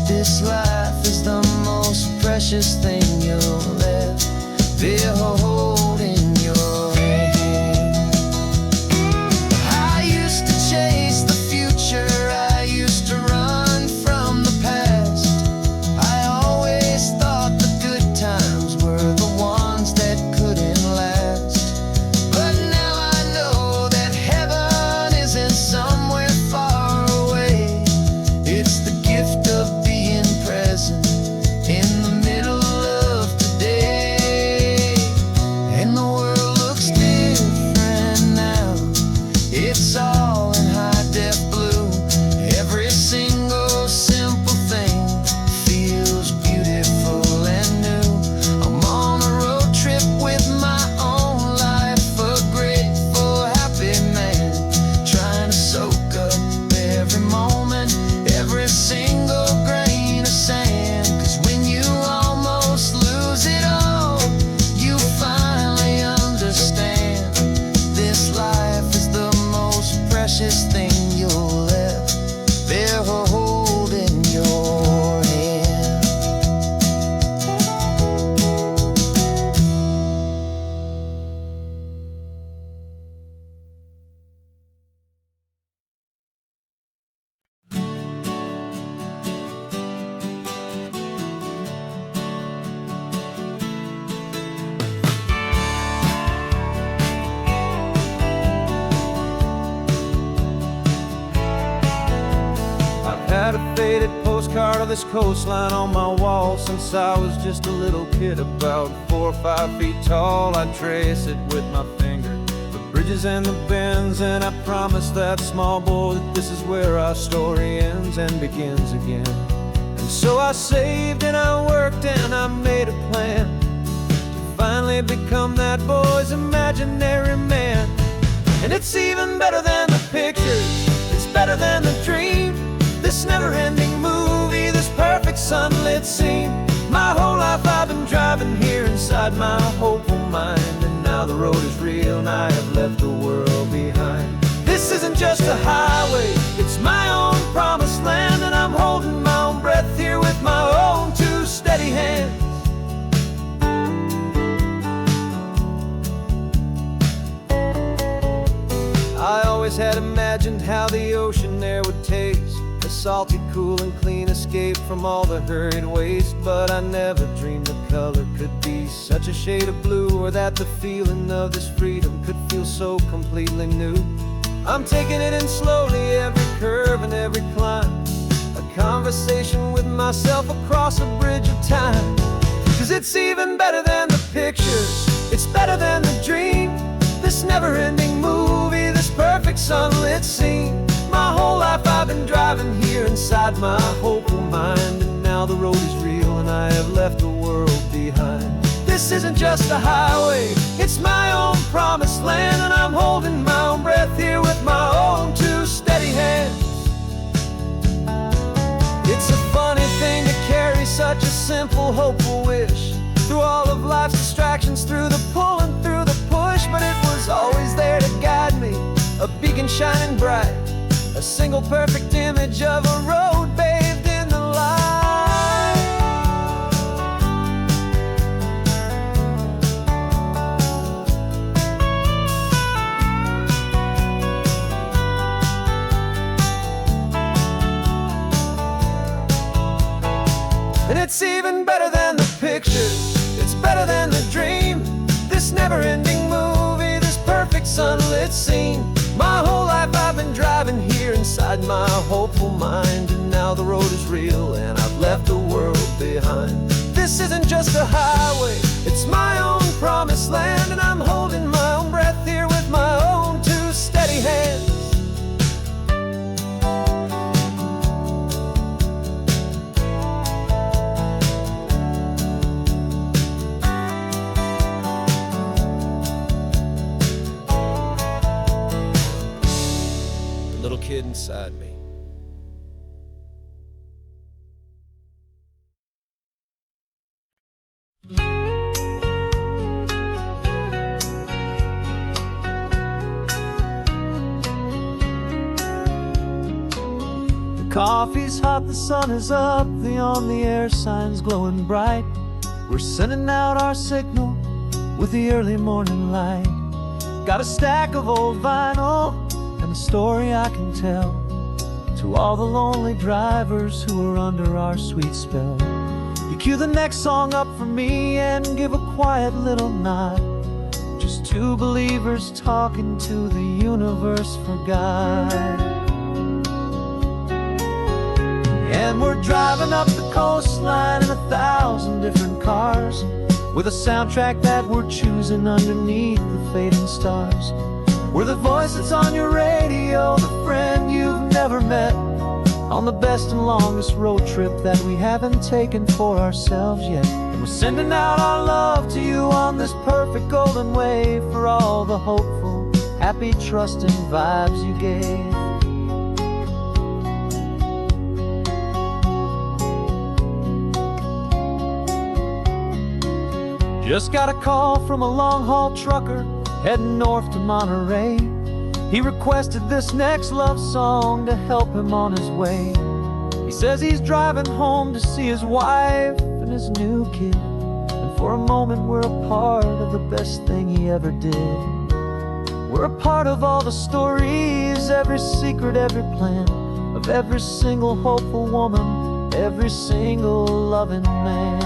this life is the most precious thing you'll ever hold in your hand. I used to chase the future, I used to run from the past. I always thought the good times were the ones that couldn't last. But now I know that heaven isn't somewhere far away. It's the gift of being present in the middle had a faded postcard of this coastline on my wall since I was just a little kid, about 4 or 5 feet tall. I'd trace it with my finger, the bridges and the bends, and I promised that small boy that this is where our story ends and begins again. And so I saved and I worked and I made a plan to finally become that boy's imaginary man. And it's even better than the pictures, it's better than the dream, this never-ending movie, this perfect sunlit scene. My whole life I've been driving here inside my hopeful mind, and now the road is real and I have left the world behind. This isn't just a highway, it's my own promised land, and I'm holding my own breath here with my own 2 steady hands. I always had imagined how the ocean there would taste, a salty, cool and clean escape from all the hurried waste. But I never dreamed the color could be such a shade of blue, or that the feeling of this freedom could feel so completely new. I'm taking it in slowly, every curve and every climb, a conversation with myself across a bridge of time. 'Cause it's even better than the pictures, it's better than the dream, this never-ending movie, this perfect sunlit scene. My whole life I've been driving here inside my hopeful mind, and now the road is real and I have left the world behind. This isn't just a highway, it's my own promised land, and I'm holding my own breath here with my own 2 steady hands. It's a funny thing to carry such a simple, hopeful wish through all of life's distractions, through the pull and through the push, but it was always there to guide me, a beacon shining bright, a single perfect image of a road bathed in the light. And it's even better than the pictures, it's better than the dream, this never-ending movie, this perfect sunlit scene. My whole life I've been driving here inside my hopeful mind, and now the road is real and I've left the world behind. This isn't just a highway, it's my own promised land, and I'm holding my own breath here with my own 2 steady hands. Little kid inside me. The coffee's hot, the sun is up, the on-the-air sign's glowing bright. We're sending out our signal with the early morning light. Got a stack of old vinyl and a story I can tell to all the lonely drivers who are under our sweet spell. You cue the next song up for me and give a quiet little nod, just 2 believers talking to the universe for God. And we're driving up the coastline in 1,000 different cars, with a soundtrack that we're choosing underneath the fading stars. We're the voice that's on your radio, the friend you've never met, on the best and longest road trip that we haven't taken for ourselves yet. And we're sending out our love to you on this perfect golden wave, for all the hopeful, happy, trusting vibes you gave. Just got a call from a long-haul trucker heading north to Monterey. He requested this next love song to help him on his way. He says he's driving home to see his wife and his new kid, and for a moment we're a part of the best thing he ever did. We're a part of all the stories, every secret, every plan, of every single hopeful woman, every single loving man.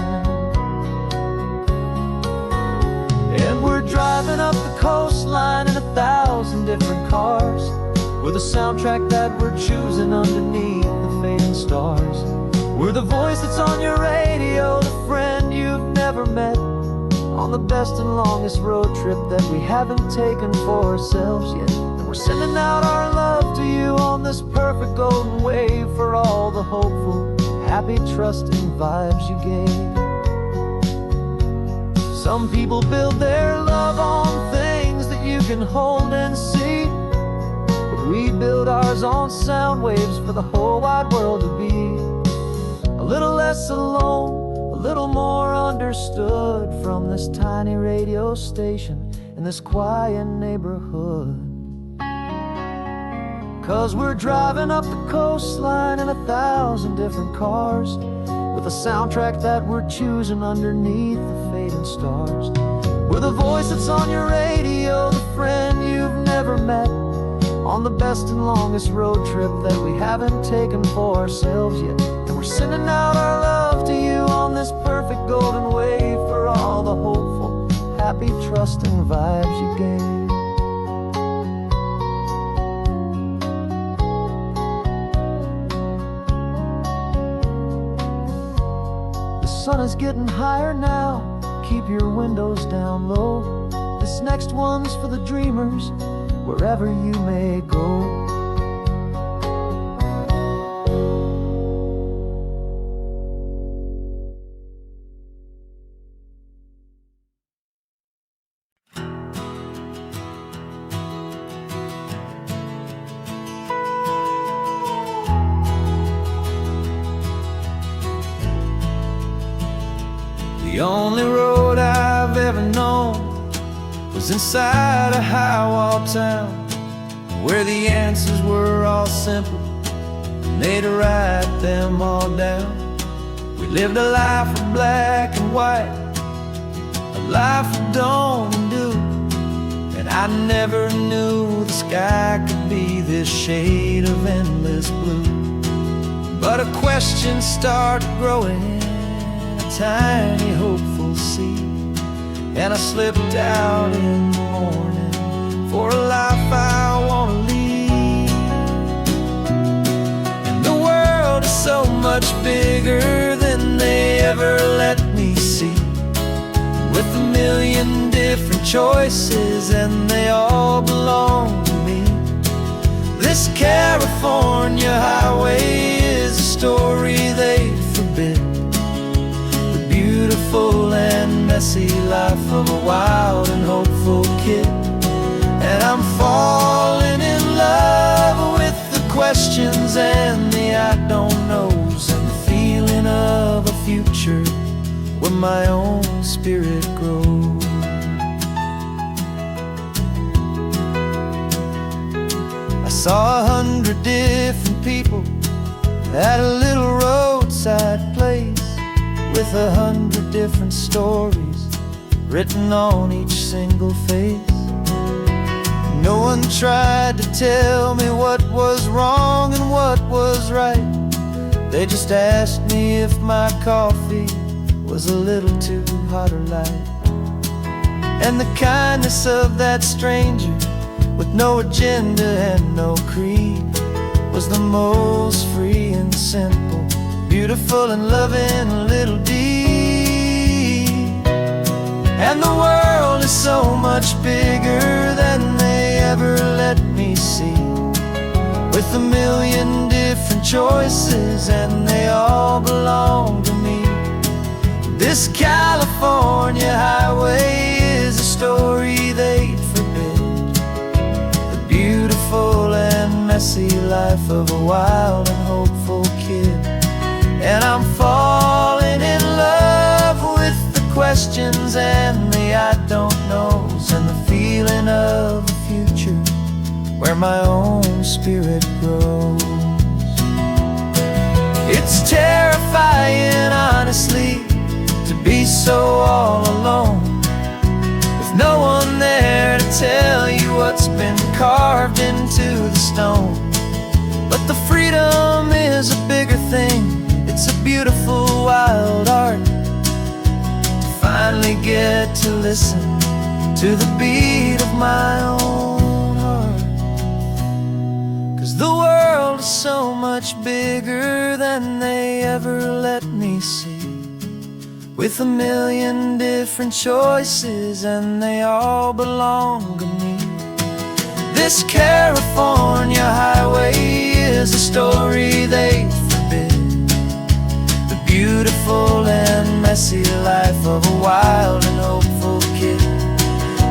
And we're driving up the coastline in 1,000 different cars, with a soundtrack that we're choosing underneath the fading stars. We're the voice that's on your radio, the friend you've never met, on the best and longest road trip that we haven't taken for ourselves yet. And we're sending out our love to you on this perfect golden wave for all the hopeful, happy, trusting vibes you gave. Some people build their love on things that you can hold and see, but we build ours on sound waves for the whole wide world to be a little less alone, a little more understood from this tiny radio station in this quiet neighborhood. 'Cause we're driving up the coastline in 1,000 different cars, with a soundtrack that we're choosing underneath the fading stars. We're the voice that's on your radio, the friend you've never met, on the best and longest road trip that we haven't taken for ourselves yet. And we're sending out our love to you on this perfect golden wave for all the hopeful, happy, trusting vibes you gave. The sun is getting higher now, keep your windows down low. This next one's for the dreamers, wherever you may go. The only road I've ever known was inside a high-wall town, where the answers were all simple and they'd write them all down. We lived a life of black and white, a life of dawn and dew, and I never knew the sky could be this shade of endless blue. But a question started growing, tiny hopeful seed, and I slipped out in the morning for a life I want to lead. And the world is so much bigger than they ever let me see, with a million different choices and they all belong to me. This California highway is a story they forbid, beautiful and messy life of a wild and hopeful kid. And I'm falling in love with the questions and the I don't knows, and the feeling of a future where my own spirit grows. I saw 100 different people at a little roadside place, with 100 different stories written on each single face. No one tried to tell me what was wrong and what was right. They just asked me if my coffee was a little too hot or light. And the kindness of that stranger, with no agenda and no creed, was the most free and simple, beautiful and loving little deed. And the world is so much bigger than they ever let me see, with a million different choices and they all belong to me. This California highway is a story they'd forbid, the beautiful and messy life of a wild and hopeful kid. And I'm falling in love with the questions and the I don't knows, and the feeling of a future where my own spirit grows. It's terrifying, honestly, to be so all alone, with no one there to tell you what's been carved into the stone. But the freedom is a bigger thing, it's a beautiful wild art, to finally get to listen to the beat of my own heart. 'Cause The world is so much bigger than they ever let me see, with a million different choices and they all belong to me. This California highway is a story they forbid, the beautiful and messy life of a wild and hopeful kid.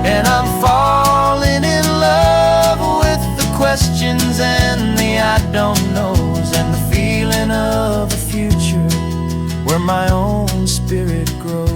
And I'm falling in love with the questions and the I don't knows, and the feeling of a future where my own spirit grows.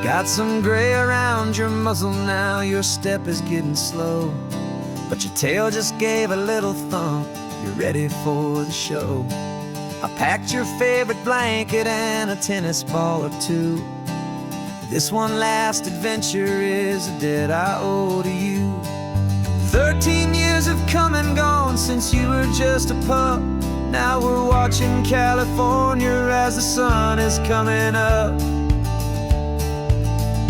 Got some gray around your muzzle now, your step is getting slow, but your tail just gave a little thump, you're ready for the show. I packed your favorite blanket and a tennis ball or two. This one last adventure is a debt I owe to you. 13 years have come and gone since you were just a pup. Now we're watching California as the sun is coming up.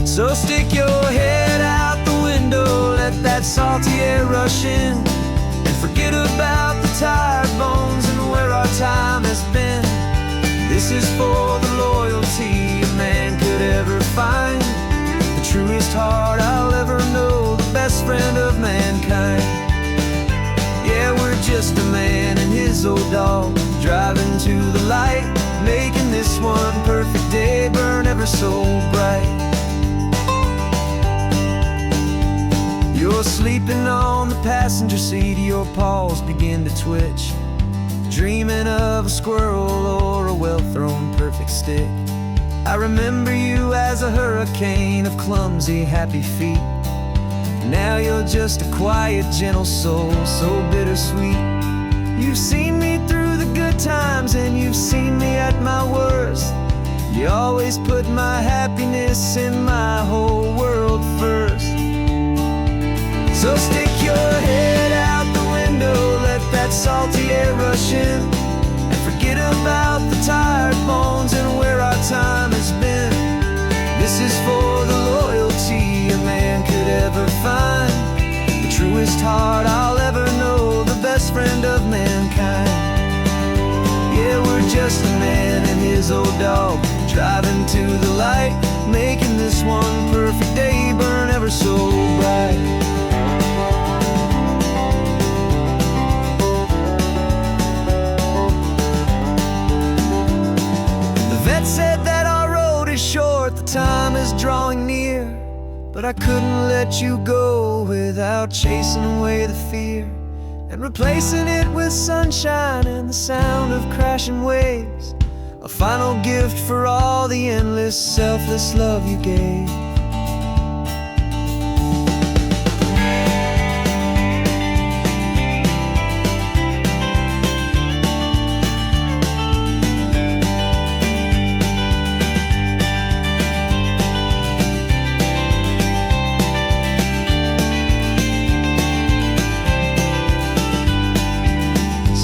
So stick your head out the window, let that salty air rush in, and forget about the tired bones and where our time has been. This is for the loyalty a man could ever find, the truest heart I'll ever know, the best friend of mankind. Yeah, we're just a man and his old dog, driving to the light, making this one perfect day burn ever so bright. You're sleeping on the passenger seat, your paws begin to twitch, dreaming of a squirrel or a well-thrown perfect stick. I remember you as a hurricane of clumsy, happy feet. Now you're just a quiet, gentle soul, so bittersweet. You've seen me through the good times and you've seen me at my worst. You always put my happiness in my whole world first. So stick your head out the window, let that salty air rush in, and forget about the tired bones and where our time has been. This is for the loyalty a man could ever find, the truest heart I'll ever know, the best friend of mankind. Yeah, we're just a man and his old dog, driving to the light, making this one perfect day burn ever so bright. Said that our road is short, the time is drawing near, but I couldn't let you go without chasing away the fear, and replacing it with sunshine and the sound of crashing waves, a final gift for all the endless, selfless love you gave.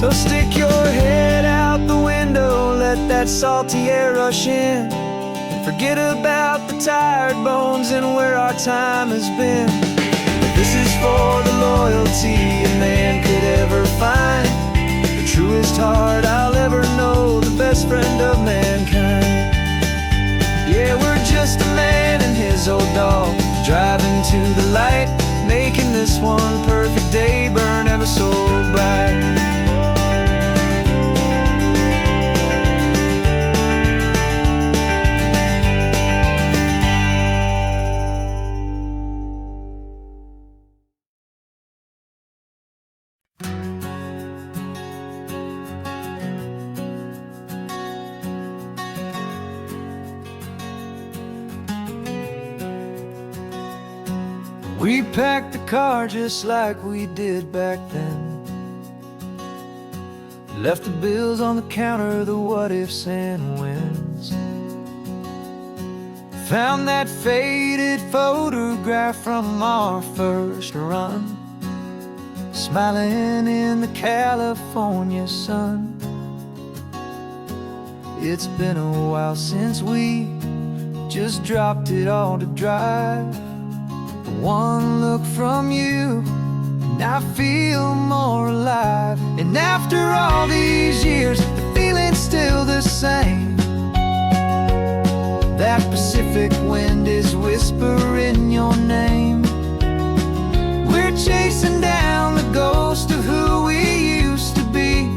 So stick your head out the window, let that salty air rush in, and forget about the tired bones and where our time has been. This is for the loyalty a man could ever find, the truest heart I'll ever know, the best friend of mankind. Yeah, we're just a man and his old dog, driving to the light, making this one perfect day burn ever so bright. We packed the car just like we did back then. Left the bills on the counter, the what-ifs and whens. Found that faded photograph from our first run, smiling in the California sun. It's been a while since we just dropped it all to drive. One look from you and I feel more alive. And after all these years, the feeling's still the same. That Pacific wind is whispering your name. We're chasing down the ghost of who we used to be,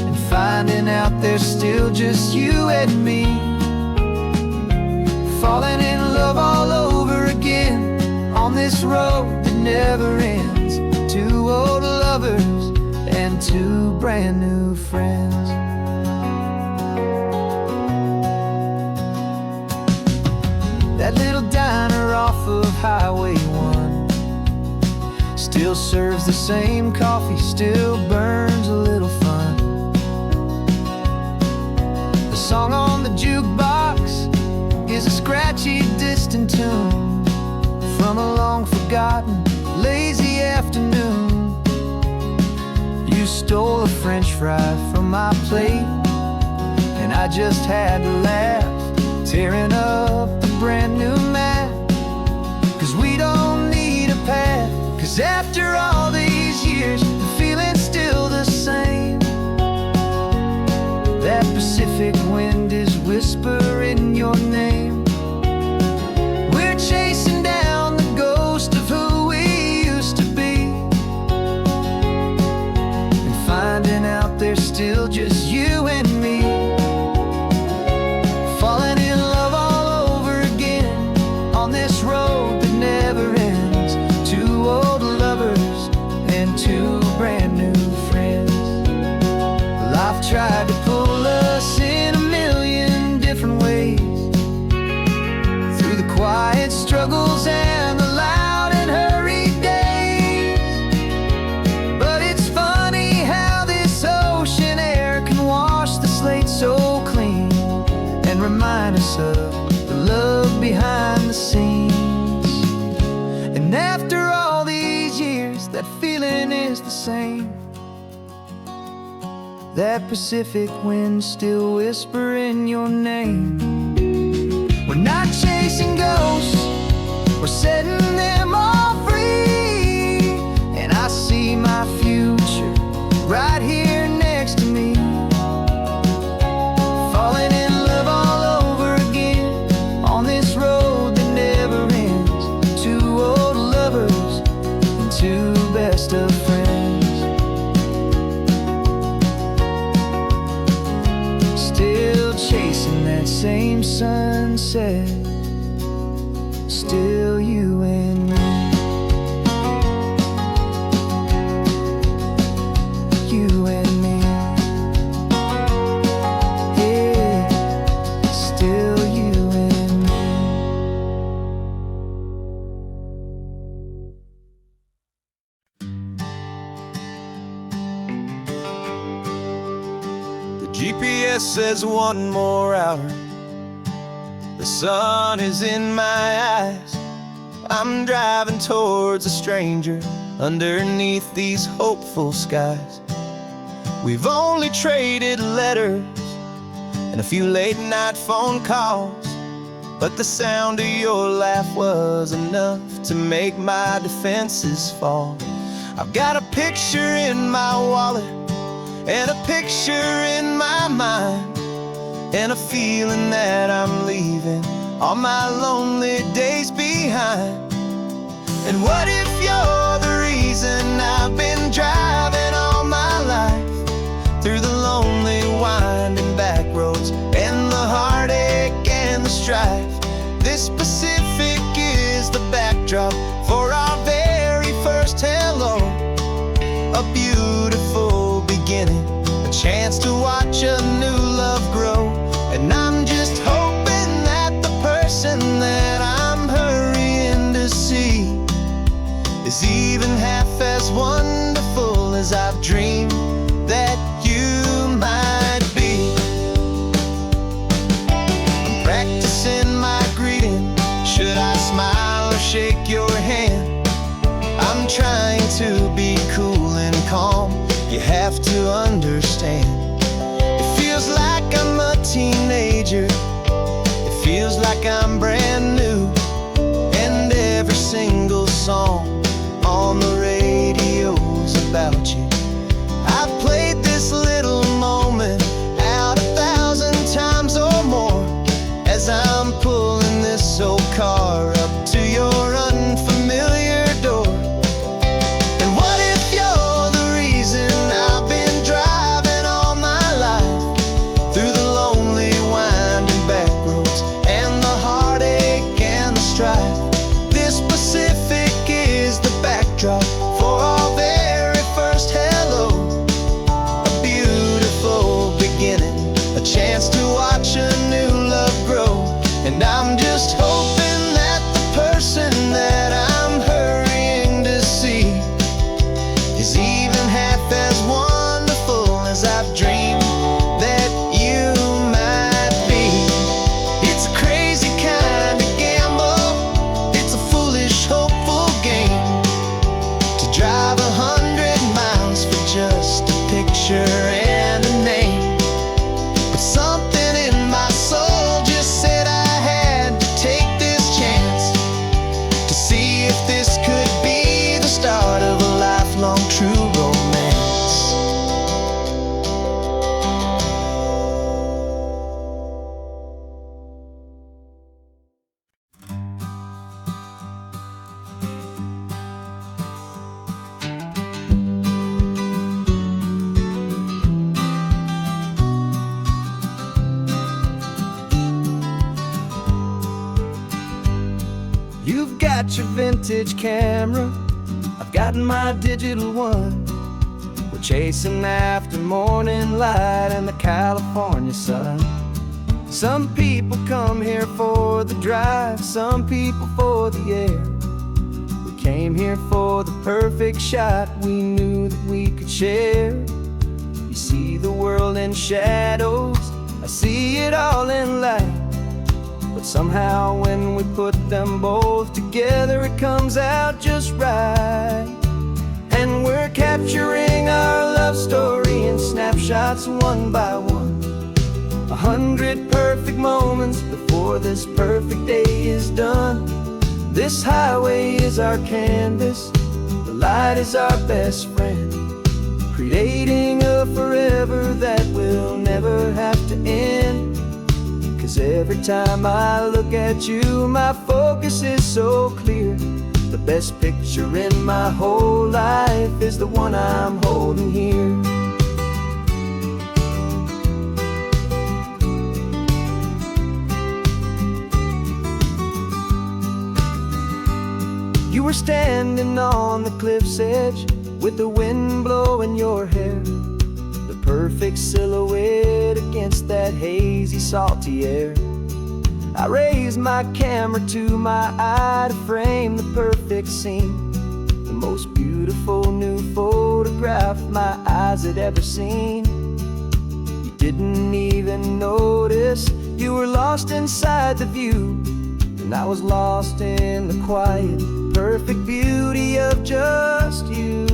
and finding out there's still just you and me. Falling in love all over again on this road that never ends. Two old lovers and two brand new friends. That little diner off of Highway 1 still serves the same coffee, still burns a little fun. The song on the jukebox is a scratchy, distant tune from a long-forgotten, lazy afternoon. You stole a French fry from my plate, and I just had to laugh, tearing up the brand new map. 'Cause we don't need a path, 'cause after all these years, the feeling's still the same. That Pacific wind is whispering your name. We're chasing down the ghost of who we used to be, and finding out there's still just you and me. Falling in love all over again on this road that never ends. Two old lovers and two brand new friends. Life tried to pull us in a million different ways, through the quiet struggles and the loud and hurried days. But it's funny how this ocean air can wash the slate so clean, and remind us of the love behind the scenes. And after all these years, that feeling is the same. That Pacific wind still whispering your name. We're not chasing ghosts, we're setting them all free. And I see my future right here next to me. Falling in love all over again on this road that never ends. Two old lovers and two best of friends. Still chasing that same sunset, still you and me. You and me. Yeah, still you and me. The GPS says one more hour. The sun is in my eyes. I'm driving towards a stranger underneath these hopeful skies. We've only traded letters and a few late night phone calls, but the sound of your laugh was enough to make my defenses fall. I've got a picture in my wallet and a picture in my mind, and a feeling that I'm leaving all my lonely days behind. And what if you're the reason I've been driving all my life, through the lonely winding back roads and the heartache and the strife? This Pacific is the backdrop for our very first hello. A beautiful beginning, a chance to watch a new love grow. And I'm just hoping that the person that I'm hurrying is even half as wonderful as I've dreamed that you might be. I'm practicing my greeting. Should I smile or shake your hand? I'm trying to be cool and calm. You have to understand. It feels like I'm a teenager. It feels like I'm brand new. And every single song on the radio's about you. I've played this little moment out 1,000 times or more as I'm pulling this old car up to your unfamiliar door. And what if you're the reason I've been driving all my life through the lonely winding back roads and the heartache and the strife? This Pacific is the backdrop for our very first hello. A beautiful beginning, a chance to watch a new love grow. And I'm just hoping that the person that I'm hurrying to see is even half as wonderful as I've dreamed that you might be. It's a crazy kind of gamble. It's a foolish, hopeful game to drive 100 miles for just a picture and a name. But something in my soul just said I had to take this chance to see if this could be the start of a lifelong true romance. You've got your vintage camera, I've got my digital one. We're chasing after morning light and the California sun. Some people come here for the drive, some people for the air. We came here for the perfect shot we knew that we could share. You see the world in shadows, I see it all in light. But somehow when we put them both together, it comes out just right. And we're capturing our love story in snapshots one by one. 100 perfect moments before this perfect day is done. This highway is our canvas, the light is our best friend, creating a forever that will never have to end. 'Cause every time I look at you, my focus is so clear. The best picture in my whole life is the one I'm holding here. You were standing on the cliff's edge with the wind blowing your hair, the perfect silhouette against that hazy, salty air. I raised my camera to my eye to frame the perfect scene, the most beautiful new photograph my eyes had ever seen. You didn't even notice you were lost inside the view, and I was lost in the quiet, perfect beauty of just you.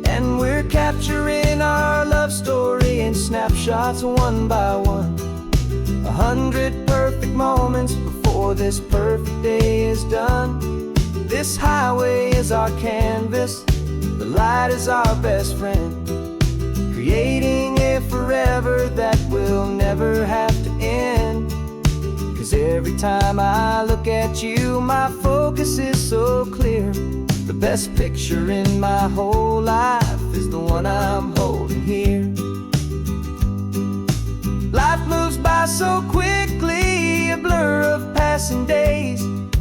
And we're capturing our love story in snapshots one by one. 100 perfect moments before this perfect day is done. This highway is our canvas, the light is our best friend, creating a forever that will never have to end. 'Cause every time I look at you, my focus is so clear. The best picture in my whole life is the one I'm holding here. Life moves by so quickly, a blur of passing days,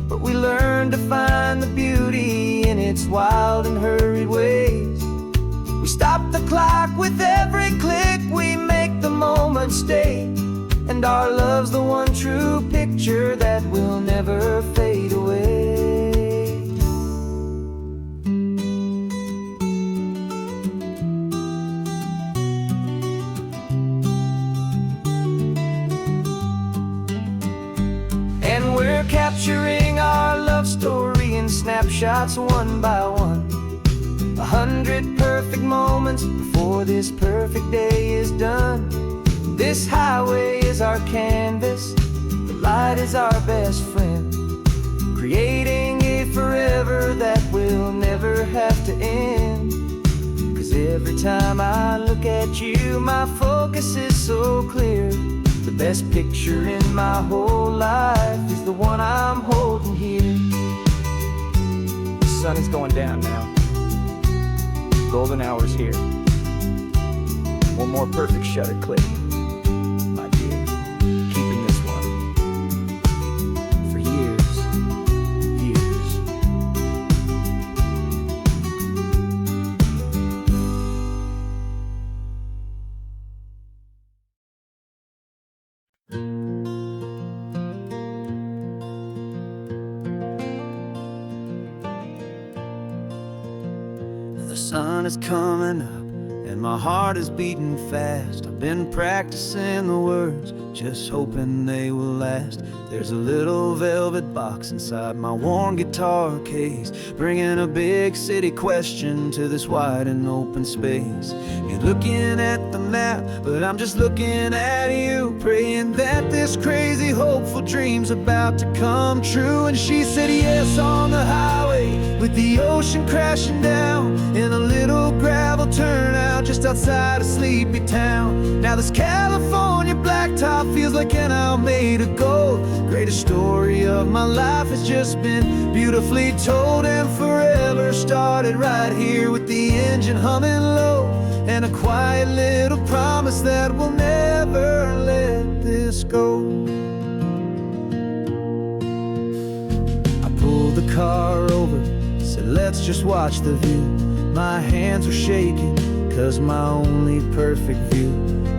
but we learn to find the beauty in its wild and hurried ways. We stop the clock with every click, we make the moment stay, and our love's the one true picture that will never fade away. snapshots one by one. 100 perfect moments before this perfect day is done. This highway is our canvas, the light is our best friend, creating a forever that will never have to end. 'Cause every time I look at you, my focus is so clear. The best picture in my whole life is the one I'm holding here. The sun is going down now. Golden hour's here. One more perfect shutter click, my dear. Keeping this one for years, years. The sun is coming up and my heart is beating fast. I've been practicing the words, just hoping they will last. There's a little velvet box inside my worn guitar case, bringing a big city question to this wide and open space. You're looking at the map, but I'm just looking at you, praying that this crazy hopeful dream's about to come true. And she said yes on the highway, with the ocean crashing down, in a little gravel turnout just outside a sleepy town. Now this California blacktop feels like an Alameda gold. Greatest story of my life has just been beautifully told, and forever started right here with the engine humming low, and a quiet little promise that we'll never let this go. I pulled the car over, said let's just watch the view. My hands were shaking, 'cause my only perfect view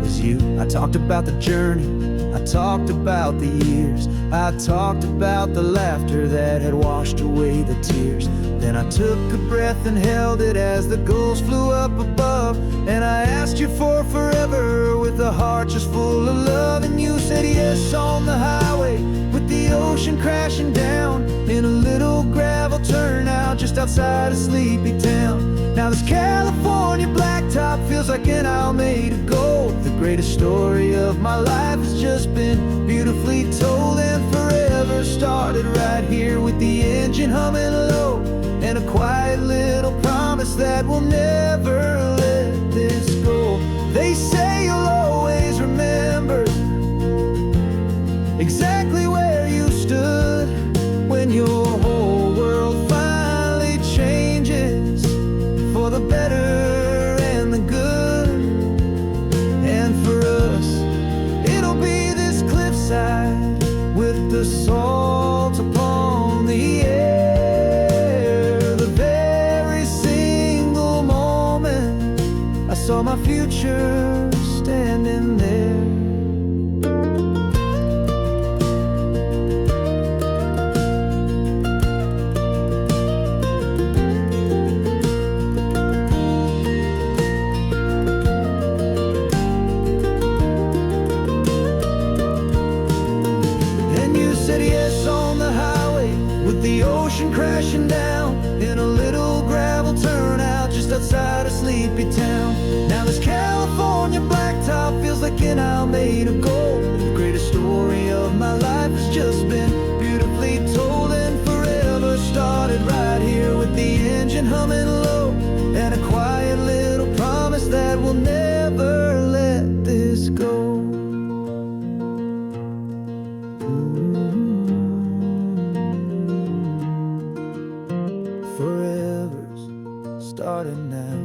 was you. I talked about the journey, I talked about the years, I talked about the laughter that had washed away the tears. Then I took a breath and held it as the gulls flew up above, and I asked you for forever with a heart just full of love. And you said yes on the highway, with the ocean crashing down, in a little gravel turnout just outside a sleepy town. Now this California blacktop feels like an Alameda gold. The greatest story of my life has just been beautifully told, and forever started right here with the engine humming low, and a quiet little promise that we'll never let this go. They say you'll always remember exactly where you stood when your whole world finally changes for the better and the good. And for us, it'll be this cliffside with the salt upon the air. The very single moment I saw my future standing there. The ocean crashing down, in a little gravel turnout just outside a sleepy town. Now this California blacktop feels like an Alameda gold. The greatest story of my life has just been beautifully told, and forever started right here with the engine humming low, and a quiet little promise that we'll never let this go. Forever's starting now,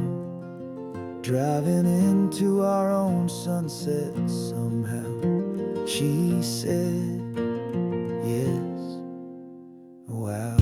driving into our own sunset somehow. She said yes, wow.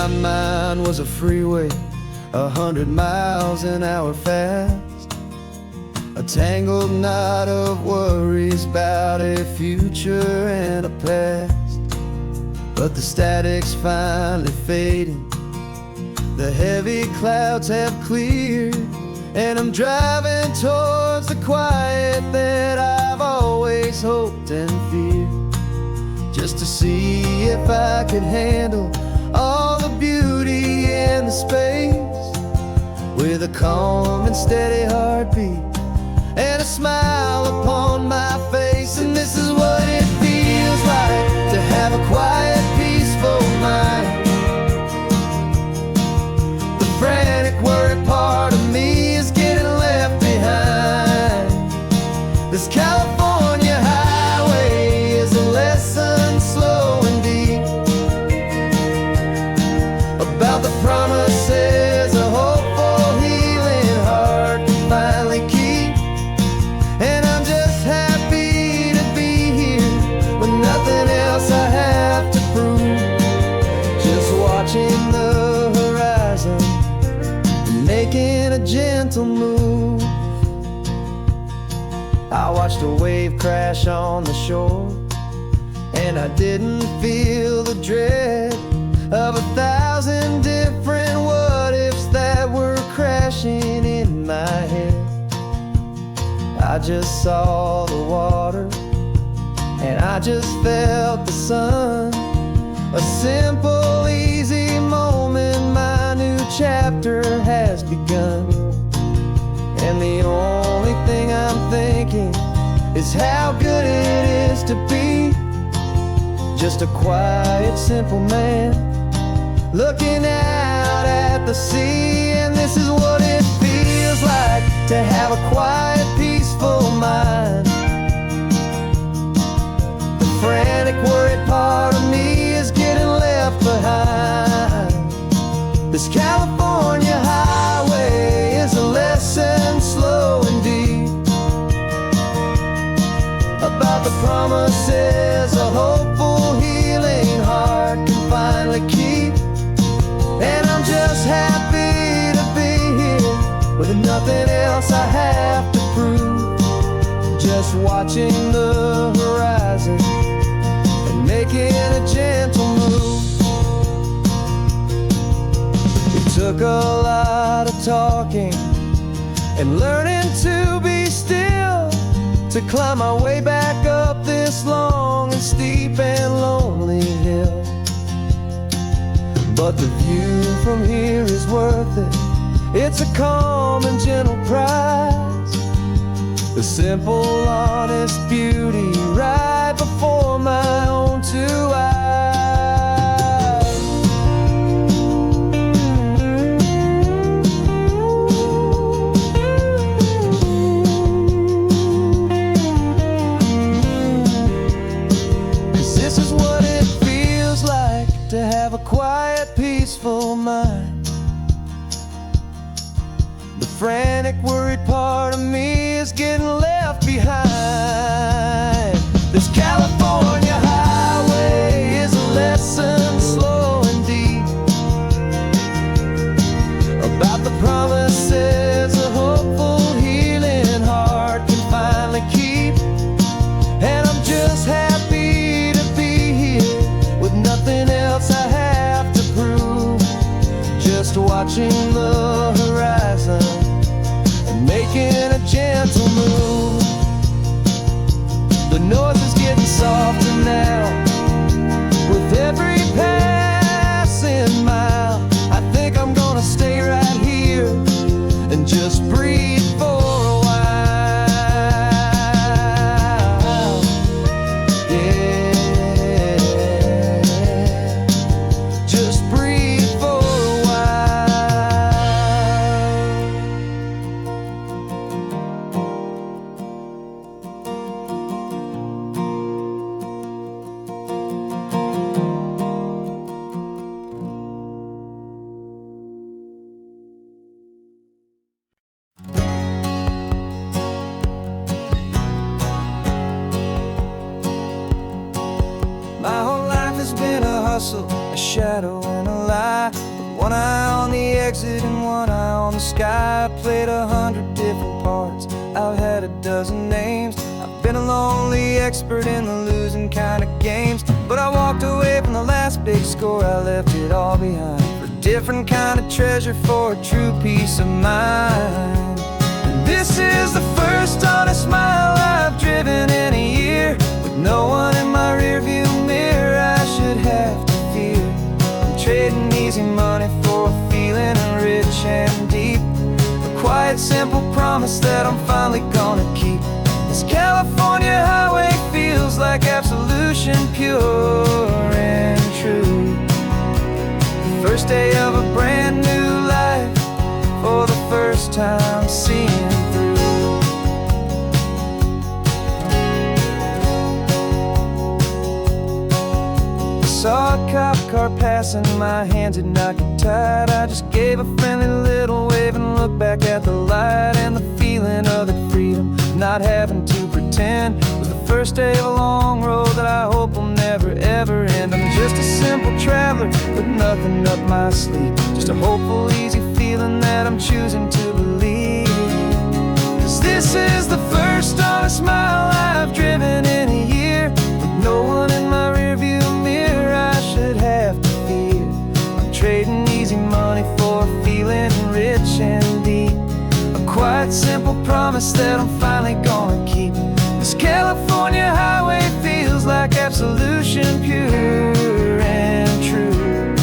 my mind was a freeway, 100 miles an hour fast, a tangled knot of worries about a future and a past. But the static's finally fading, the heavy clouds have cleared, and I'm driving towards the quiet that I've always hoped and feared, just to see if I could handle all the beauty and the space, with a calm and steady heartbeat and a smile upon my face. And this is what it feels like to have a quiet, peaceful mind. The frantic, worried part of me is getting left behind. This California highway is a lesson slow and deep about the promises a hopeful, healing heart can finally keep. And I'm just happy to be here with nothing else I have to prove, just watching the horizon and making a gentle move. I watched a wave crash on the shore, and I didn't feel the dread of 1,000 different what-ifs that were crashing in my head. I just saw the water, and I just felt the sun. A simple, easy moment, my new chapter has begun. And the only thing I'm thinking is how good it is to be just a quiet, simple man looking out at the sea. And this is what it feels like to have a quiet, peaceful mind. The frantic, worried part of me is getting left behind. This California highway is a lesson slow and deep about the promises a hopeful, healing heart can finally keep. And I'm just happy to be here with nothing else I have to prove, just watching the horizon and making a gentle move. It took a lot of talking and learning to be still to climb my way back up this long and steep and lonely hill. But the view from here is worth it. It's a calm and gentle prize, the simple, honest beauty right before my own two eyes. This is what it feels like to have a quiet, peaceful mind. The frantic, worried part of me is getting left behind. This California highway is a lesson slow and deep about the promises a hopeful, healing heart can finally keep. And I'm just happy to be here with nothing else I have to prove, just watching the horizon and making a gentle move. The noise is getting softer now with every passing mile. I think I'm gonna stay right here and just breathe for a while. Yeah, just breathe for a while. My whole life has been a hustle, a shadow and a lie. With one eye on the exit and one eye on the sky. I played 100 different parts, I've had a dozen names. I've been a lonely expert in the losing kind of games. But I walked away from the last big score, I left it all behind for a different kind of treasure, for a true peace of mind. And this is the first honest smile I've driven in a year, with no one in my rearview mirror I should have to fear. I'm trading easy money for a feeling rich and deep, a quiet simple promise that I'm finally gonna keep. This California highway feels like absolution, pure and true. The first day of a brand new life, for the first time seeing through. I saw a cop car passing, my hands had not get tied. I just gave a friendly little wave and looked back at the light. And the feeling of the freedom, not having to pretend, was the first day of a long road that I hope will never ever end. I'm just a simple traveler with nothing up my sleeve, just a hopeful, easy feeling that I'm choosing to believe. 'Cause this is the first honest mile I've driven in a year, with no one in my rearview mirror I should have to fear. I'm trading easy money for a feeling rich and deep, a quiet simple promise that I'm finally gonna keep. This California highway feels like absolution, pure and true.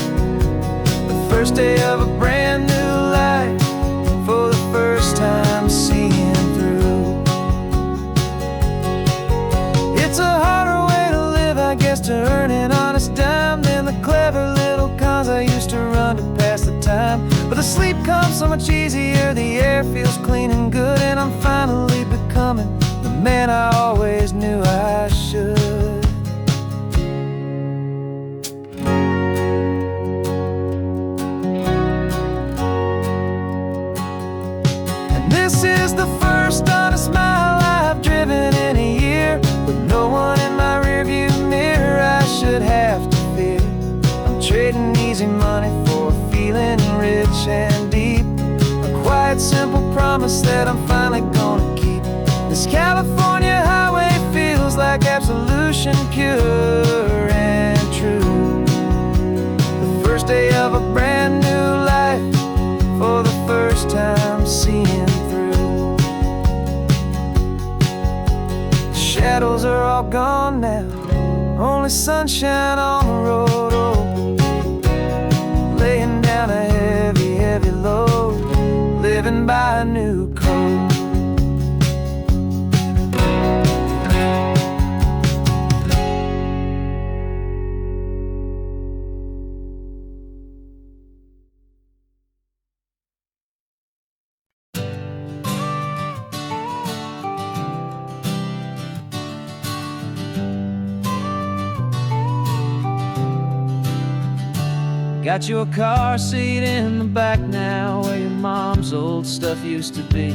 The first day of a brand new life, for the first time seeing through. It's a harder way to live, I guess, to earn an honest dime than the clever little cons I used to run to pass the time. But the sleep comes so much easier, the air feels clean and good, and I'm finally becoming the man I always knew I should. And this is the first honest mile I've driven in a year, with no one in my rearview mirror I should have to fear. I'm trading easy money for a feeling rich and deep, a quiet simple promise that I'm finally gonna keep. This California highway feels like absolution, pure and true. The first day of a brand new life, for the first time seeing through. The shadows are all gone now, only sunshine on the road. Oh, laying down a heavy, heavy load, living by a new code. Got you a car seat in the back now, where your mom's old stuff used to be.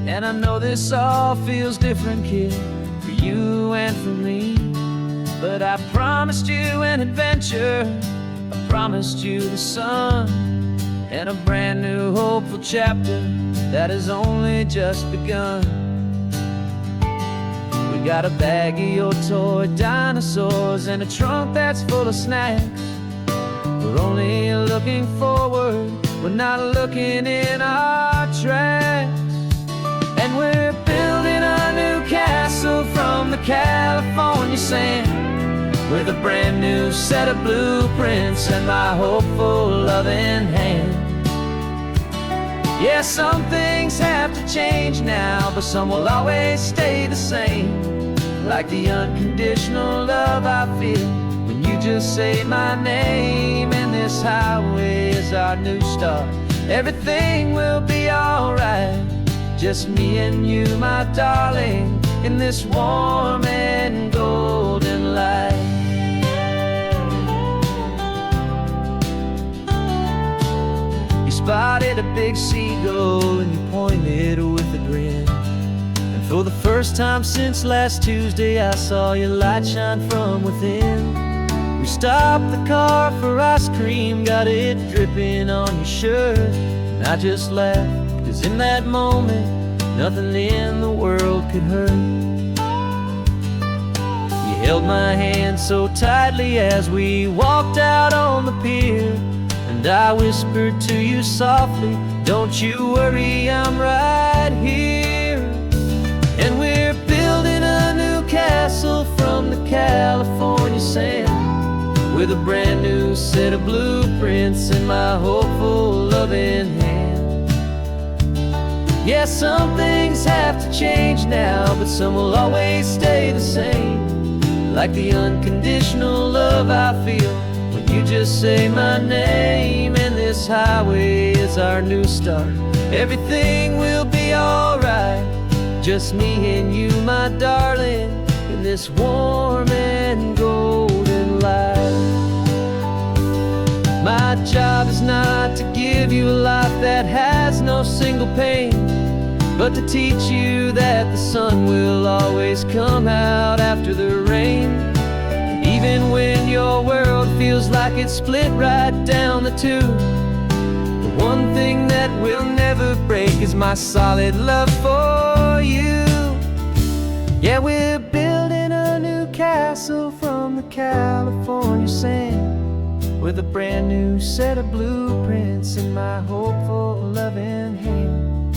And I know this all feels different, kid, for you and for me. But I promised you an adventure, I promised you the sun, and a brand new hopeful chapter that has only just begun. We got a bag of your toy dinosaurs and a trunk that's full of snacks. We're only looking forward, we're not looking in our tracks. And we're building a new castle from the California sand, with a brand new set of blueprints and my hopeful loving hand. Yeah, some things have to change now, but some will always stay the same. Like the unconditional love I feel when you just say my name. And this highway is our new start, everything will be alright. Just me and you, my darling, in this warm and golden light. You spotted a big seagull and you pointed with a grin. And for the first time since last Tuesday, I saw your light shine from within. We stopped the car for ice cream, got it dripping on your shirt. And I just laughed, 'cause in that moment, nothing in the world could hurt. You held my hand so tightly as we walked out on the pier, and I whispered to you softly, don't you worry, I'm right here. And we're building a new castle from the California sand, with a brand new set of blueprints in my hopeful, loving hand. Yeah, some things have to change now, but some will always stay the same. Like the unconditional love I feel when you just say my name. And this highway is our new start. Everything will be alright, just me and you, my darling, in this warm and golden light. My job is not to give you a life that has no single pain, but to teach you that the sun will always come out after the rain. And even when your world feels like it's split right down the two, the one thing that will never break is my solid love for you. Yeah, we're building a new castle from the California sand, with a brand new set of blueprints in my hopeful, loving hand.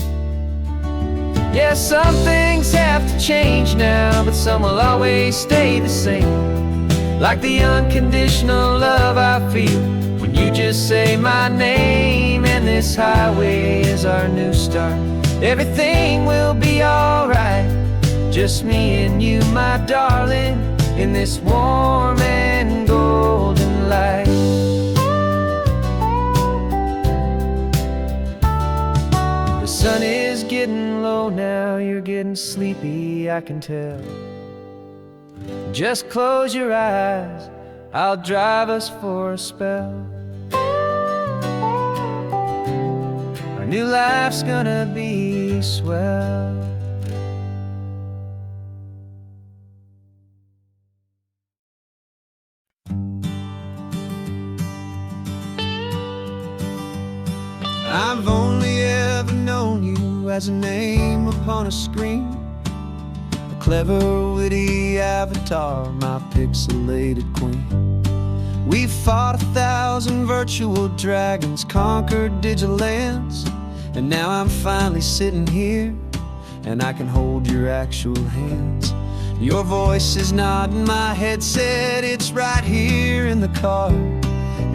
Yeah, some things have to change now, but some will always stay the same. Like the unconditional love I feel when you just say my name. And this highway is our new start. Everything will be alright, just me and you, my darling, in this warm and golden light. The sun is getting low now, you're getting sleepy, I can tell. Just close your eyes, I'll drive us for a spell. Our new life's gonna be swell. I've only ever known you as a name upon a screen, a clever, witty avatar, my pixelated queen. We fought 1,000 virtual dragons, conquered digital lands, and now I'm finally sitting here, and I can hold your actual hands. Your voice is not in my headset, it's right here in the car,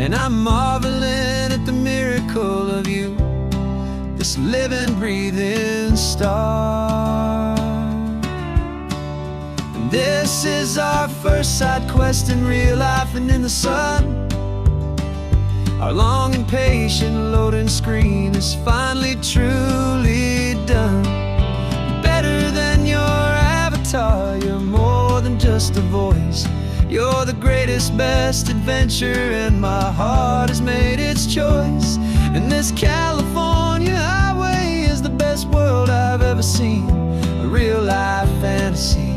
and I'm marveling at the miracle of you, this living, breathing star. And this is our first side quest in real life and in the sun. Our long and patient loading screen is finally truly done. Better than your avatar, you're more than just a voice. You're the greatest, best adventure, and my heart has made its choice. And this California highway is the best world I've ever seen, a real life fantasy,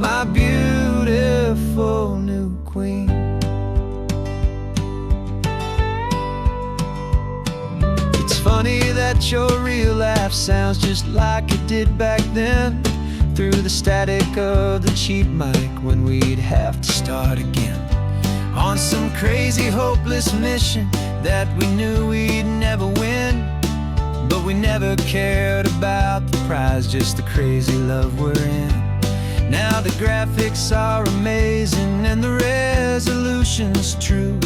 my beautiful new queen. It's funny that your real life sounds just like it did back then, through the static of the cheap mic when we'd have to start again, on some crazy hopeless mission that we knew we'd never win. But we never cared about the prize, just the crazy love we're in. Now the graphics are amazing and the resolution's true,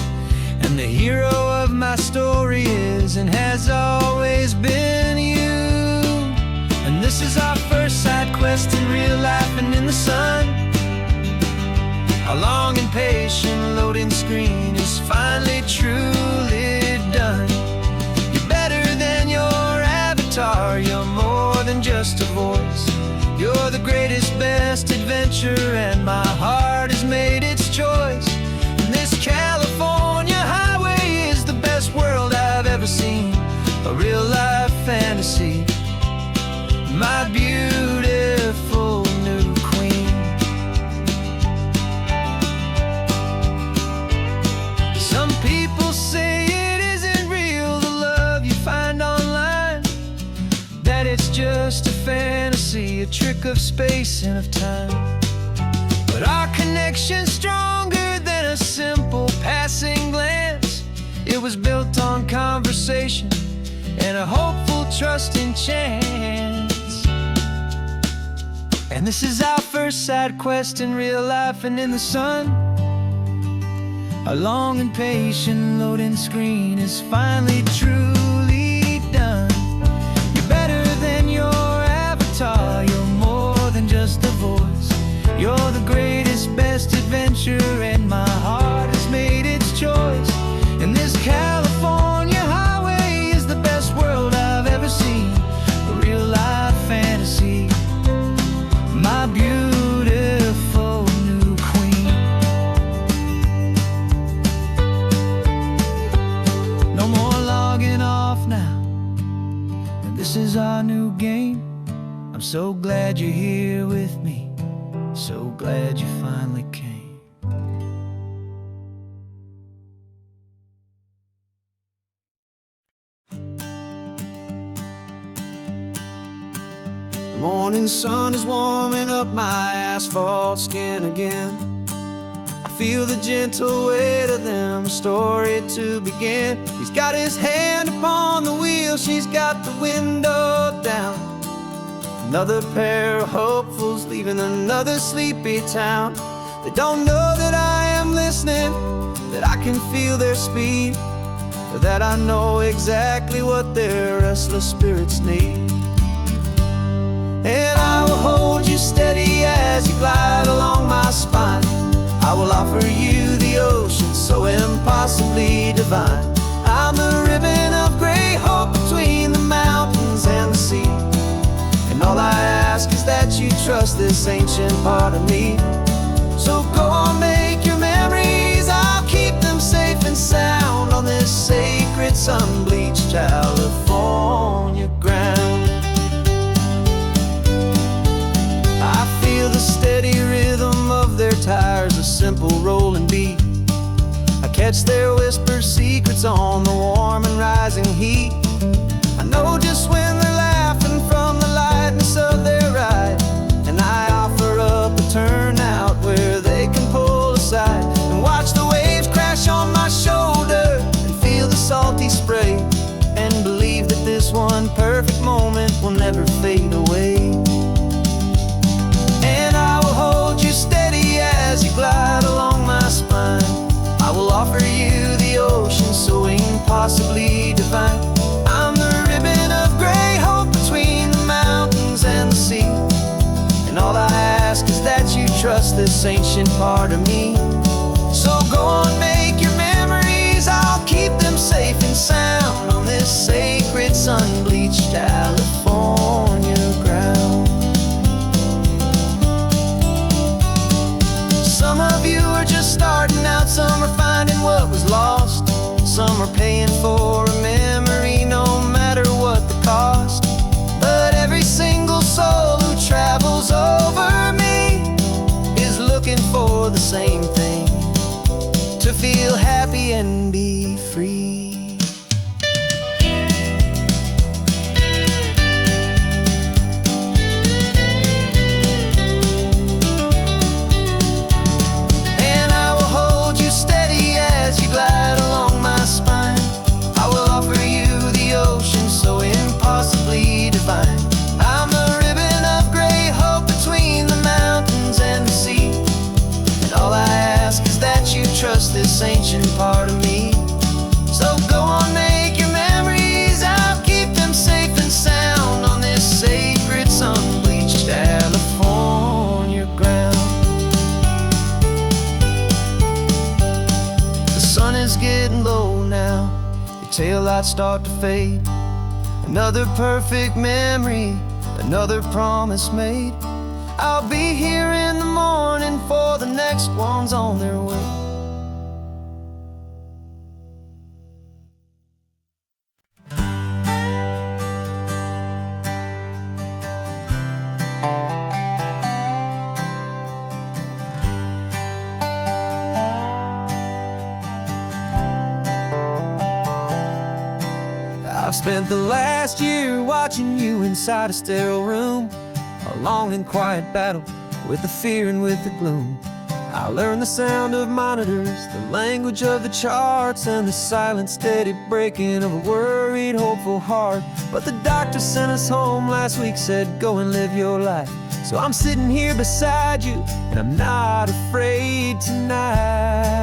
and the hero of my story is and has always been you. And this is our first side quest in real life and in the sun. Our long and patient loading screen is finally truly done. You're better than your avatar, you're more than just a voice. You're the greatest, best adventure, and my heart has made its choice. And this California highway is the best world I've ever seen, a real life fantasy, my beautiful new queen. fantasy, a trick of space and of time. But our connection's stronger than a simple passing glance. It was built on conversation and a hopeful trust in chance. And this is our first side quest in real life and in the sun. Our long and patient loading screen is finally truly done. You're better than your avatar, you're more than just a voice. You're the greatest, best adventure, and my heart has made its choice. And this California highway is the best world I've ever seen. A real life fantasy, my beautiful new queen. No more logging off now, and this is our new game. I'm so glad you're here with me, so glad you finally came. The morning sun is warming up my asphalt skin again. I feel the gentle weight of them, a story to begin. He's got his hand upon the wheel, she's got the window down. Another pair of hopefuls leaving another sleepy town. They don't know that I am listening, that I can feel their speed, or that I know exactly what their restless spirits need. And I will hold you steady as you glide along my spine. I will offer you the ocean so impossibly divine. I'm the ribbon of gray hope between the mountains and the sea. And all I ask is that you trust this ancient part of me. So go on, make your memories, I'll keep them safe and sound on this sacred sun-bleached California ground. I feel the steady rhythm of their tires, a simple rolling beat. I catch their whispered secrets on the warm and rising heat. I know just when they're laughing from the lightness of their ride, and I offer up a turnout where they can pull aside and watch the waves crash on my shoulder and feel the salty spray, and believe that this one perfect moment will never fade away. And I will hold you steady as you glide along my spine. I will offer you the ocean so impossibly divine. I'm the ribbon of gray hope between the mountains and the sea. And all I ask is that you trust this ancient part of me. So go on, make your memories, I'll keep them safe and sound on this sacred sun-bleached California ground. Some of you are just starting out, some are finding what was lost. Some are paying for a memory no matter what the cost. But every single soul who travels over me is looking for the same thing, to feel happy and be free. I'm the ribbon of gray hope between the mountains and the sea. And all I ask is that you trust this ancient part of me. So go on, make your memories, I'll keep them safe and sound on this sacred sun-bleached California ground. The sun is getting low now, your taillights start to fade. Another perfect memory, another promise made. I'll be here in the morning for the next ones on their way. spent the last year watching you inside a sterile room, a long and quiet battle with the fear and with the gloom. I learned the sound of monitors, the language of the charts, and the silent, steady breaking of a worried, hopeful heart. But the doctor sent us home last week, said, go and live your life. So I'm sitting here beside you, and I'm not afraid tonight.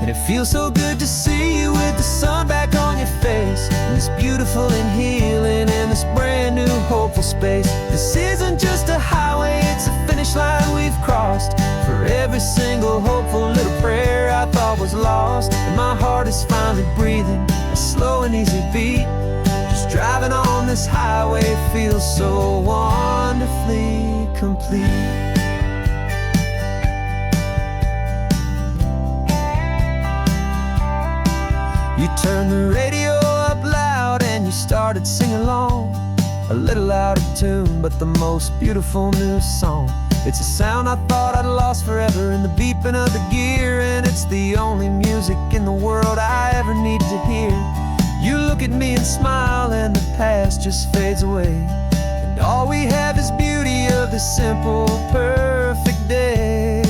And it feels so good to see you with the sun back on your face, and this beautiful and healing in this brand new hopeful space. This isn't just a highway, it's a finish line we've crossed. For every single hopeful little prayer I thought was lost, and my heart is finally breathing a slow and easy beat. Just driving on this highway feels so wonderfully complete. You turned the radio up loud and you started singing along, a little out of tune, but the most beautiful new song. It's a sound I thought I'd lost forever in the beeping of the gear, and it's the only music in the world I ever need to hear. You look at me and smile, and the past just fades away, and all we have is beauty of this simple, perfect day.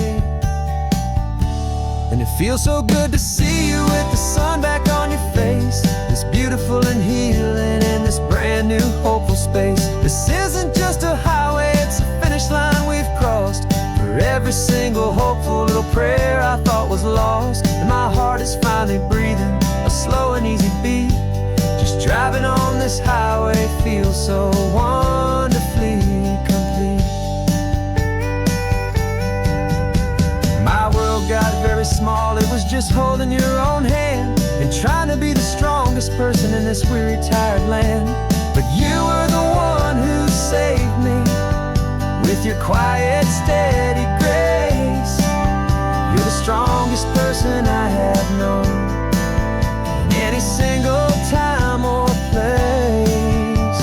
And it feels so good to see you with the sun back on your face, this beautiful and healing in this brand new hopeful space. This isn't just a highway, it's a finish line we've crossed. For every single hopeful little prayer I thought was lost, and my heart is finally breathing a slow and easy beat. Just driving on this highway feels so wonderfully complete. My world got very small, it was just holding your own hand and trying to be the strongest person in this weary, tired land. But you were the one who saved me with your quiet, steady grace. You're the strongest person I have known in any single time or place.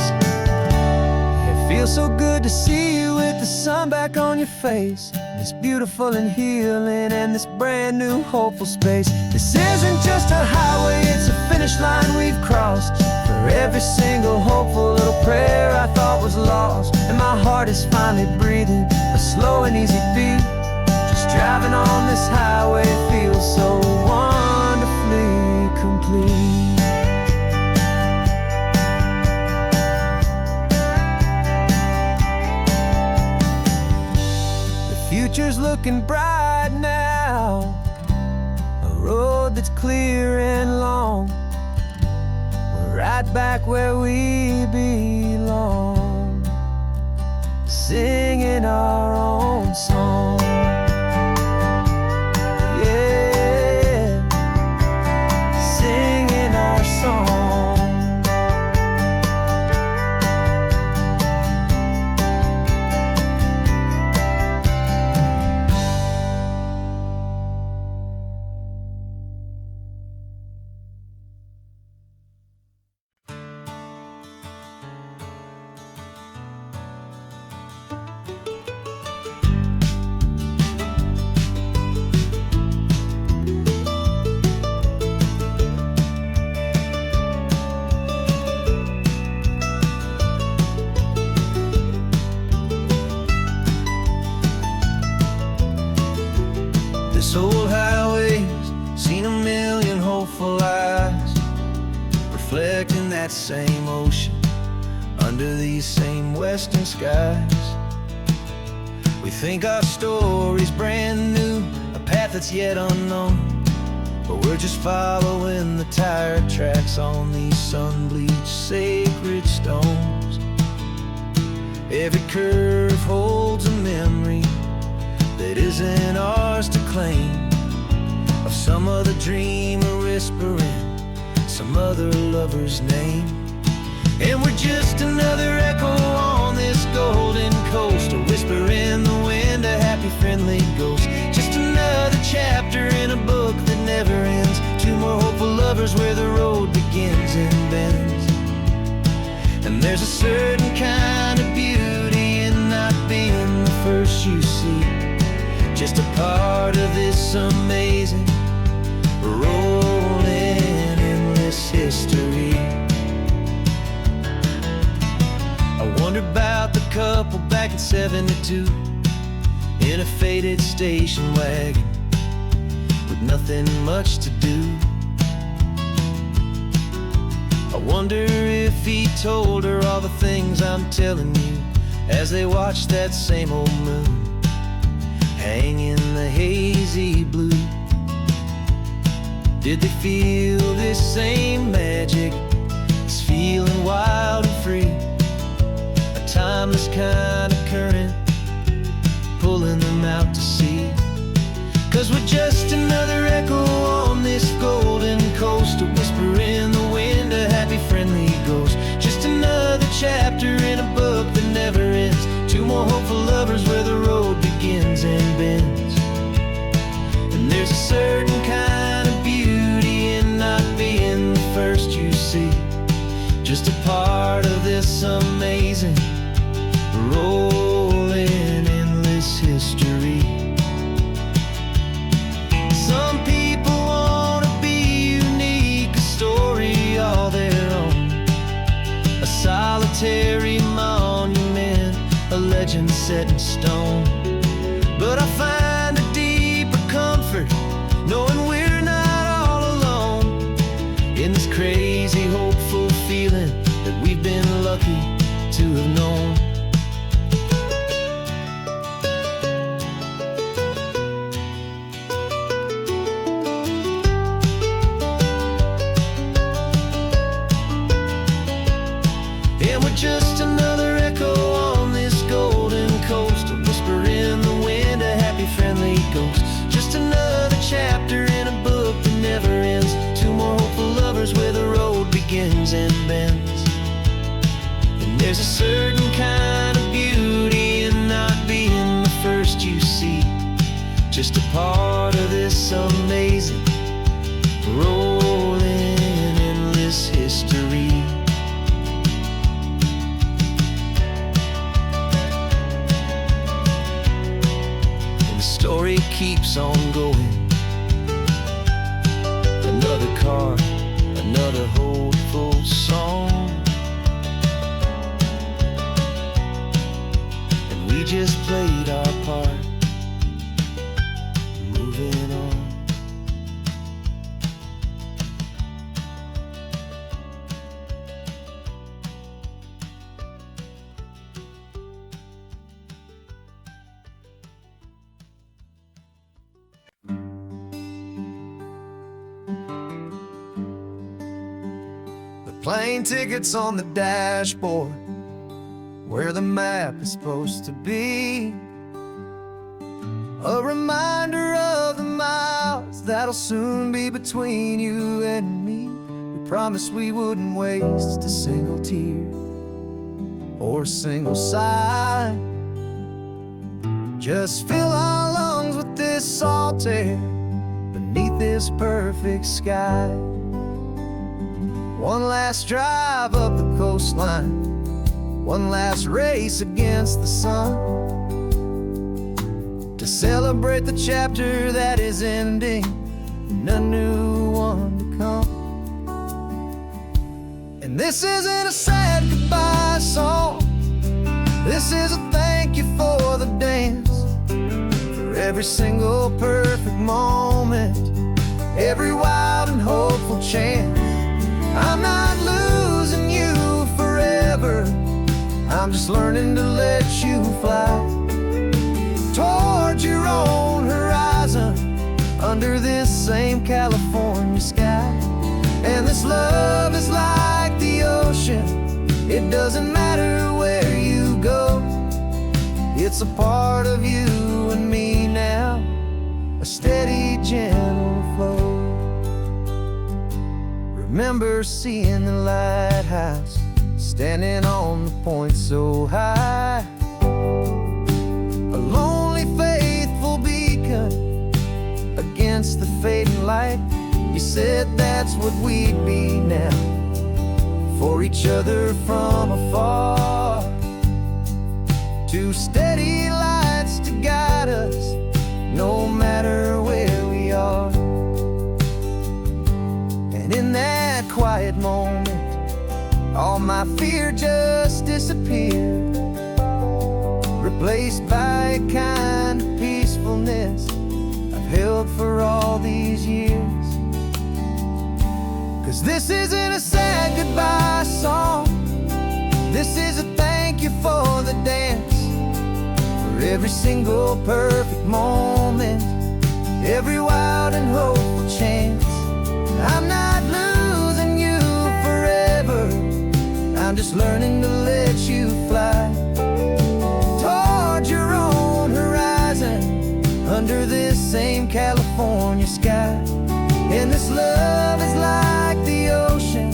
It feels so good to see you with the sun back on your face, this beautiful and healing and this brand new hopeful space. This isn't just a highway, it's a finish line we've crossed. For every single hopeful little prayer I thought was lost, and my heart is finally breathing a slow and easy beat. Just driving on this highway feels so wonderfully complete. Future's looking bright now, a road that's clear and long. We're right back where we belong, singing our own song. Yeah, singing our song. This old highway's seen a million hopeful eyes, reflecting that same ocean under these same western skies. We think our story's brand new, a path that's yet unknown, but we're just following the tire tracks on these sun-bleached sacred stones. Every curve holds a memory that isn't ours to claim, of some other dreamer whispering some other lover's name. And we're just another echo on this golden coast, a whisper in the wind, a happy friendly ghost. Just another chapter in a book that never ends, two more hopeful lovers where the road begins and bends. And there's a certain kind of beauty in not being the first you see, just a part of this amazing rolling endless history. history. I wonder about the couple back in '72 in a faded station wagon with nothing much to do. I wonder if he told her all the things I'm telling you as they watched that same old moon hang in the hazy blue. Did they feel this same magic, this feeling wild and free, a timeless kind of current pulling them out to sea? 'Cause we're just another echo on this golden coast, a whisper in the wind, a happy friendly ghost. Just another chapter in a book that never ends, two more hopeful lovers where the road begins and bends. And there's a certain kind of beauty in not being the first you see, just a part of this amazing rolling endless history. Some people want to be unique, a story all their own, a solitary monument, a legend set in stone. But I find a deeper comfort knowing we're not all alone in this crazy, hopeful feeling that we've been lucky to have known. And we're just another echo on this golden coast, a whisper in the wind, a happy friendly ghost. Just another chapter in a book that never ends, two more hopeful lovers where the road begins and bends. And there's a certain kind of beauty in not being the first you see, just a part of this amazing rolling endless history. Story keeps on going. Another card, another hopeful song, and we just played our part, moving on. Plane tickets on the dashboard, where the map is supposed to be, a reminder of the miles that'll soon be between you and me. We promised we wouldn't waste a single tear or a single sigh, just fill our lungs with this salt air beneath this perfect sky. One last drive up the coastline, one last race against the sun, to celebrate the chapter that is ending and a new one to come. And this isn't a sad goodbye song, this is a thank you for the dance, for every single perfect moment, every wild and hopeful chance. I'm not losing you forever, I'm just learning to let you fly toward your own horizon under this same California sky. And this love is like the ocean, it doesn't matter where you go, it's a part of you and me now, a steady, gentle flow. Remember seeing the lighthouse, standing on the point so high, a lonely, faithful beacon against the fading light. You said that's what we'd be now, for each other from afar, two steady lights to guide us, no matter where we are. And in that quiet All my fear just disappeared, replaced by a kind of peacefulness I've held for all these years. 'Cause this isn't a sad goodbye song, this is a thank you for the dance, for every single perfect moment, every wild and hopeful chance. I'm not losing you forever, I'm just learning to let you fly toward your own horizon, under this same California sky. And this love is like the ocean,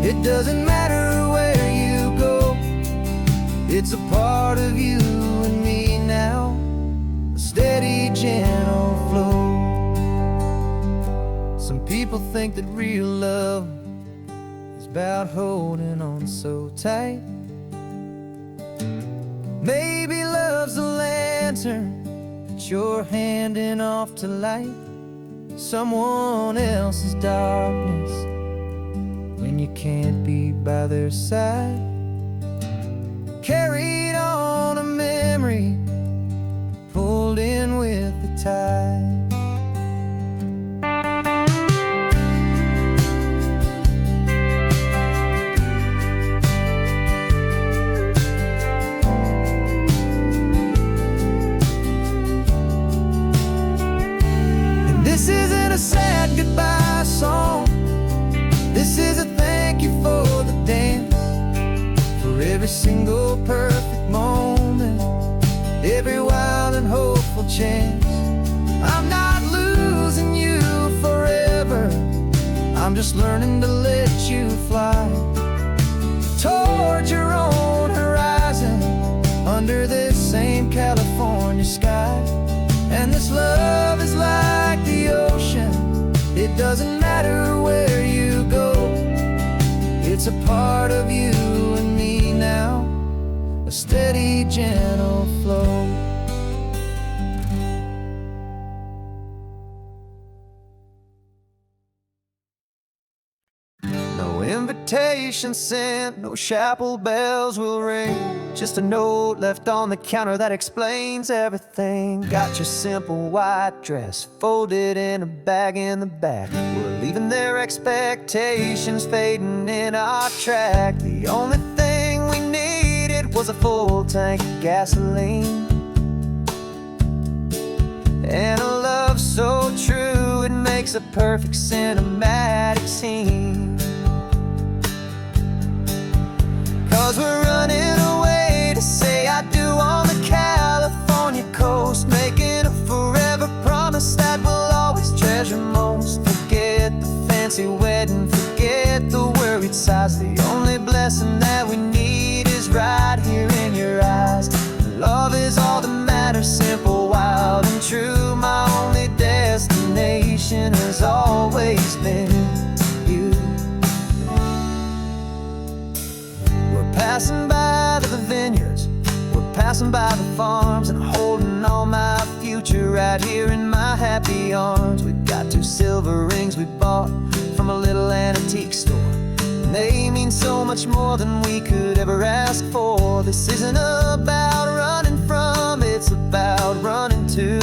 it doesn't matter where you go, it's a part of you and me now, a steady, gentle flow. Some people think that real love is about holding on so tight. Maybe love's a lantern that you're handing off to light someone else's darkness when you can't be by their side. Carried on a memory, pulled in with the tide. This isn't a sad goodbye song, this is a thank you for the dance, for every single perfect moment, every wild and hopeful chance. I'm not losing you forever, I'm just learning to let you fly toward your own horizon, under this same California sky. And this love is like the ocean, it doesn't matter where you go, it's a part of you and me now, a steady, gentle flow. No invitation sent, no chapel bells will ring, just a note left on the counter that explains everything. Got your simple white dress folded in a bag in the back, we're leaving their expectations fading in our track. The only thing we needed was a full tank of gasoline, and a love so true it makes a perfect cinematic scene. 'Cause we're running away to say I do on the California coast, making a forever promise that we'll always treasure most. Forget the fancy wedding, forget the worried sighs, the only blessing that we need is right here in your eyes. Love is all that matters, simple, wild and true. My only destination has always been you. We're passing by the vineyards, we're passing by the farms, and holding all my future right here in my happy arms. We've got 2 silver rings we bought from a little antique store, and they mean so much more than we could ever ask for. This isn't about running from, it's about running to.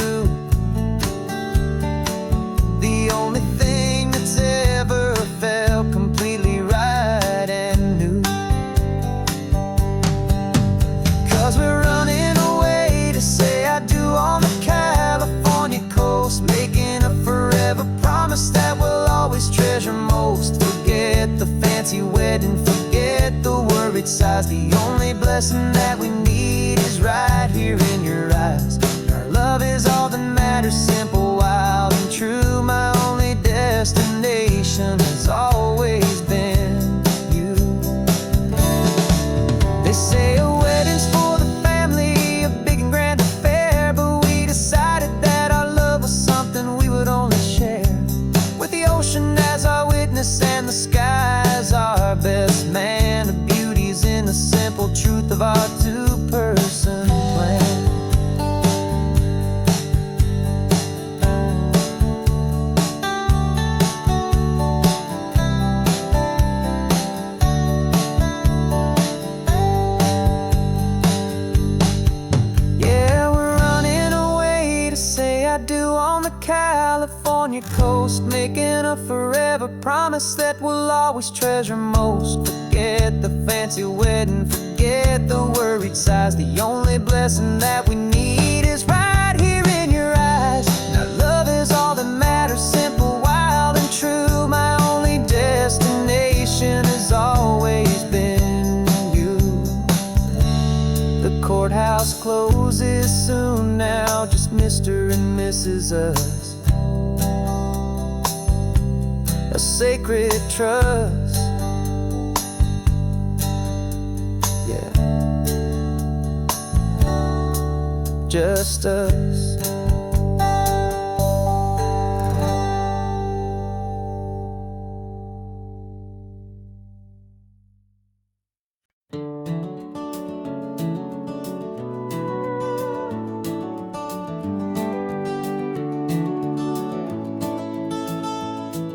The only thing that's ever felt completely right and new. 'Cause we're running away to say I do on the California coast, making a forever promise that we'll always treasure most. Forget the fancy wedding, forget the worried sighs, the only blessing that we need is right here in your eyes. Our love is all that matters, simple, wild and true. My only destination has always been you. They say a wedding's for the family, a big and grand affair, but we decided that our love was something we would only share with the ocean as our witness and the sky as our best man. The beauty's in the simple truth of our 2-person plan. on your coast, making a forever promise that we'll always treasure most. Forget the fancy wedding, forget the worried sighs. The only blessing that we need is right here in your eyes. Now love is all that matters, simple, wild and true. My only destination has always been you. The courthouse closes soon now, just Mr. and Mrs. Us. A sacred trust, yeah, just us.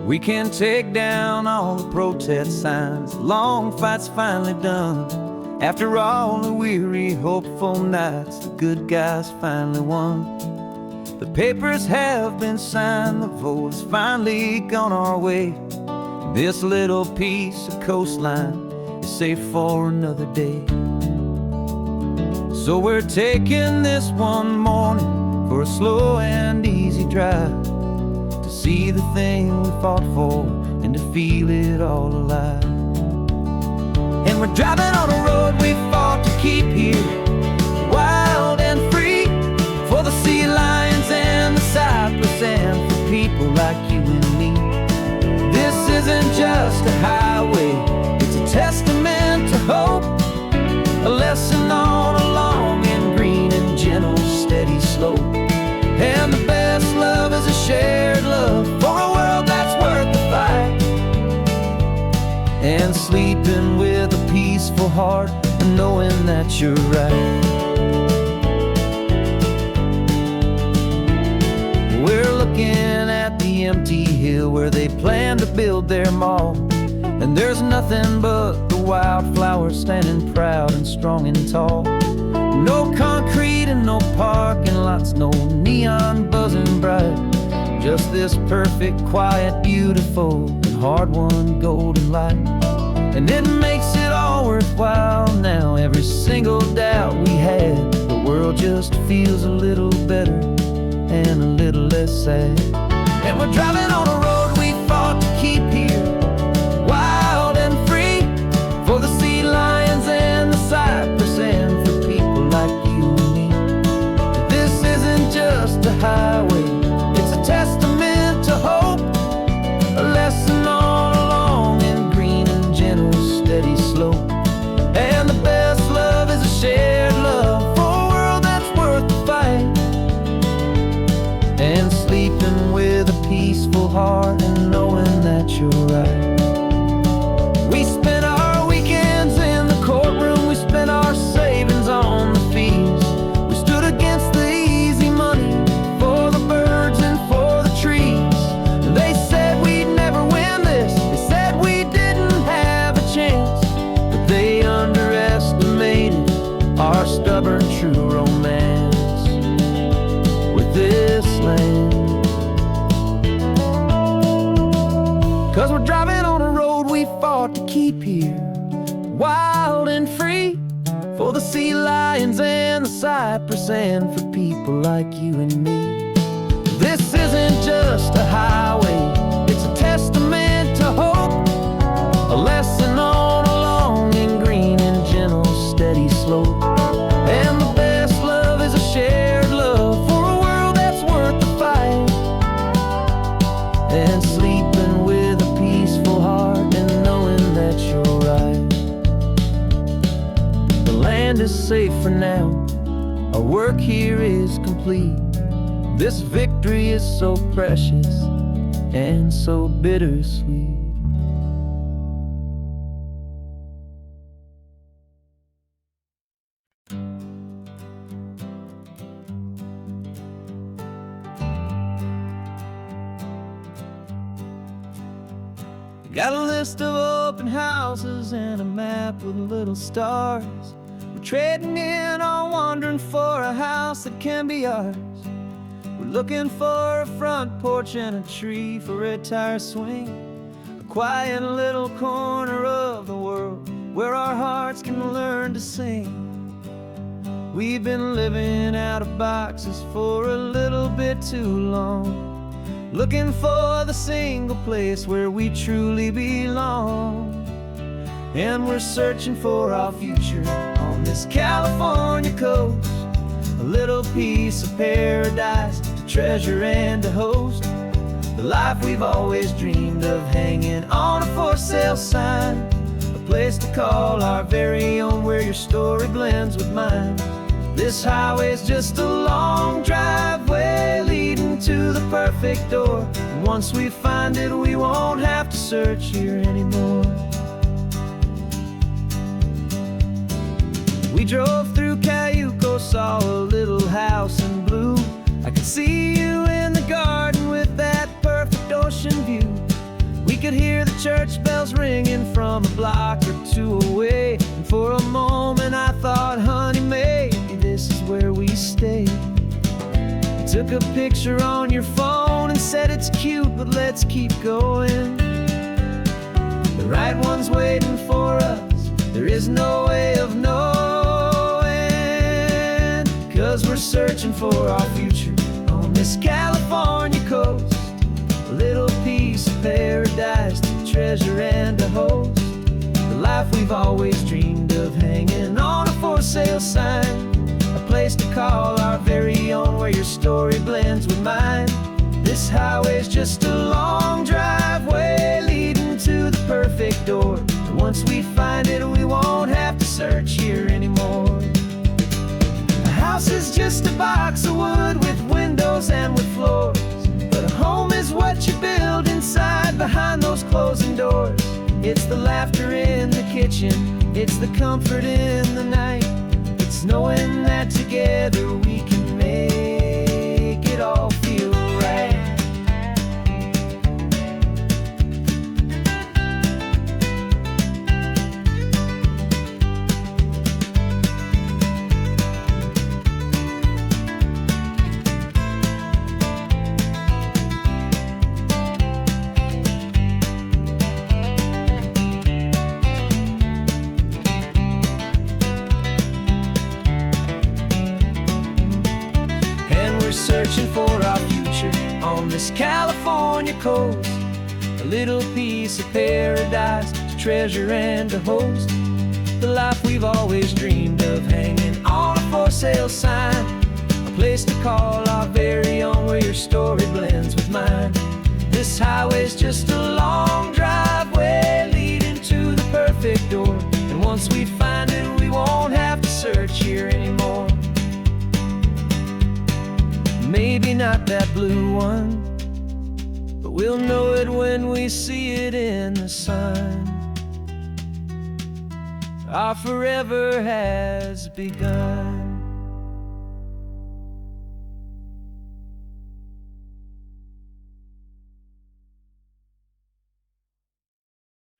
We can take down all the protest signs. Long fight's finally done. After all the weary, hopeful nights, the good guys finally won. The papers have been signed, the vote has finally gone our way. This little piece of coastline is safe for another day. So we're taking this one morning for a slow and easy drive, to see the thing we fought for and to feel it all alive. And we're driving on a road we fought to keep here, wild and free, for the sea lions and the cypress and for people like you and me. This isn't just a highway, it's a testament to hope, a lesson on a long and green and gentle steady slope. And the best love is a shared love for a world that's worth the fight, and sleeping with a peaceful heart and knowing that you're right. We're looking at the empty hill where they plan to build their mall, and there's nothing but the wildflowers standing proud and strong and tall. No concrete and no parking lots, no neon buzzing bright, just this perfect, quiet, beautiful, and hard-won golden light. And it makes it all worthwhile now, every single doubt we had. The world just feels a little better and a little less sad. And we're driving on a road we fought to keep here, wild and free, for the sea lions and the cypress and for people like you and me. This isn't just a highway, it's a testament to hope, a lesson on a long and green and gentle steady slope. And the best love is a shared love for a world that's worth the fight, and sleeping with a peaceful heart and knowing that you're right. We spent our weekends in the courtroom, we spent our savings on the fees. We stood against the easy money for the birds and for the trees. And they said we'd never win this, they said we didn't have a chance, but they underestimated our stubborn true romance with this land. 'Cause we're driving on a road we fought to keep here, wild and free, for the sea lions and the cypress and for people like you and me. This isn't just a highway, it's a testament to hope, a lesson on a long and green and gentle steady slope. And the best love is a shared love for a world that's worth the fight, and sleeping with a peaceful heart and knowing that you're right. The land is safe for now, our work here is complete. This victory is so precious and so bittersweet. Got a list of open houses and a map with little stars. We're trading in our wandering for a house that can be ours. We're looking for a front porch and a tree for a tire swing, a quiet little corner of the world where our hearts can learn to sing. We've been living out of boxes for a little bit too long, looking for the single place where we truly belong. And we're searching for our future on this California coast, a little piece of paradise to treasure and to host, the life we've always dreamed of, hanging on a for sale sign, a place to call our very own where your story blends with mine. This highway's just a long driveway leading to the perfect door, and once we find it we won't have to search here anymore. We drove through Cayuco, saw a little house in blue. I could see you in the garden with that perfect ocean view. We could hear the church bells ringing from a block or two away, and for a moment I thought, honey, maybe this is where we stay. You took a picture on your phone and said it's cute, but let's keep going. The right one's waiting for us, there is no way of knowing, 'cause we're searching for our future on this California coast, a little piece of paradise to treasure and to host, the life we've always dreamed of, hanging on a for sale sign, a place to call our very own where your story blends with mine. This highway's just a long driveway leading to the perfect door, and once we find it we won't have to search here anymore. A house is just a box of wood with windows and with floors, but a home is what you build inside behind those closing doors. It's the laughter in the kitchen, it's the comfort in the night, it's knowing that together we can make it all feel right. Searching for our future on this California coast, a little piece of paradise to treasure and to host, the life we've always dreamed of, hanging on a for sale sign, a place to call our very own where your story blends with mine. This highway's just a long driveway leading to the perfect door, and once we find it we won't have to search here anymore. Maybe not that blue one, but we'll know it when we see it in the sun. Our forever has begun.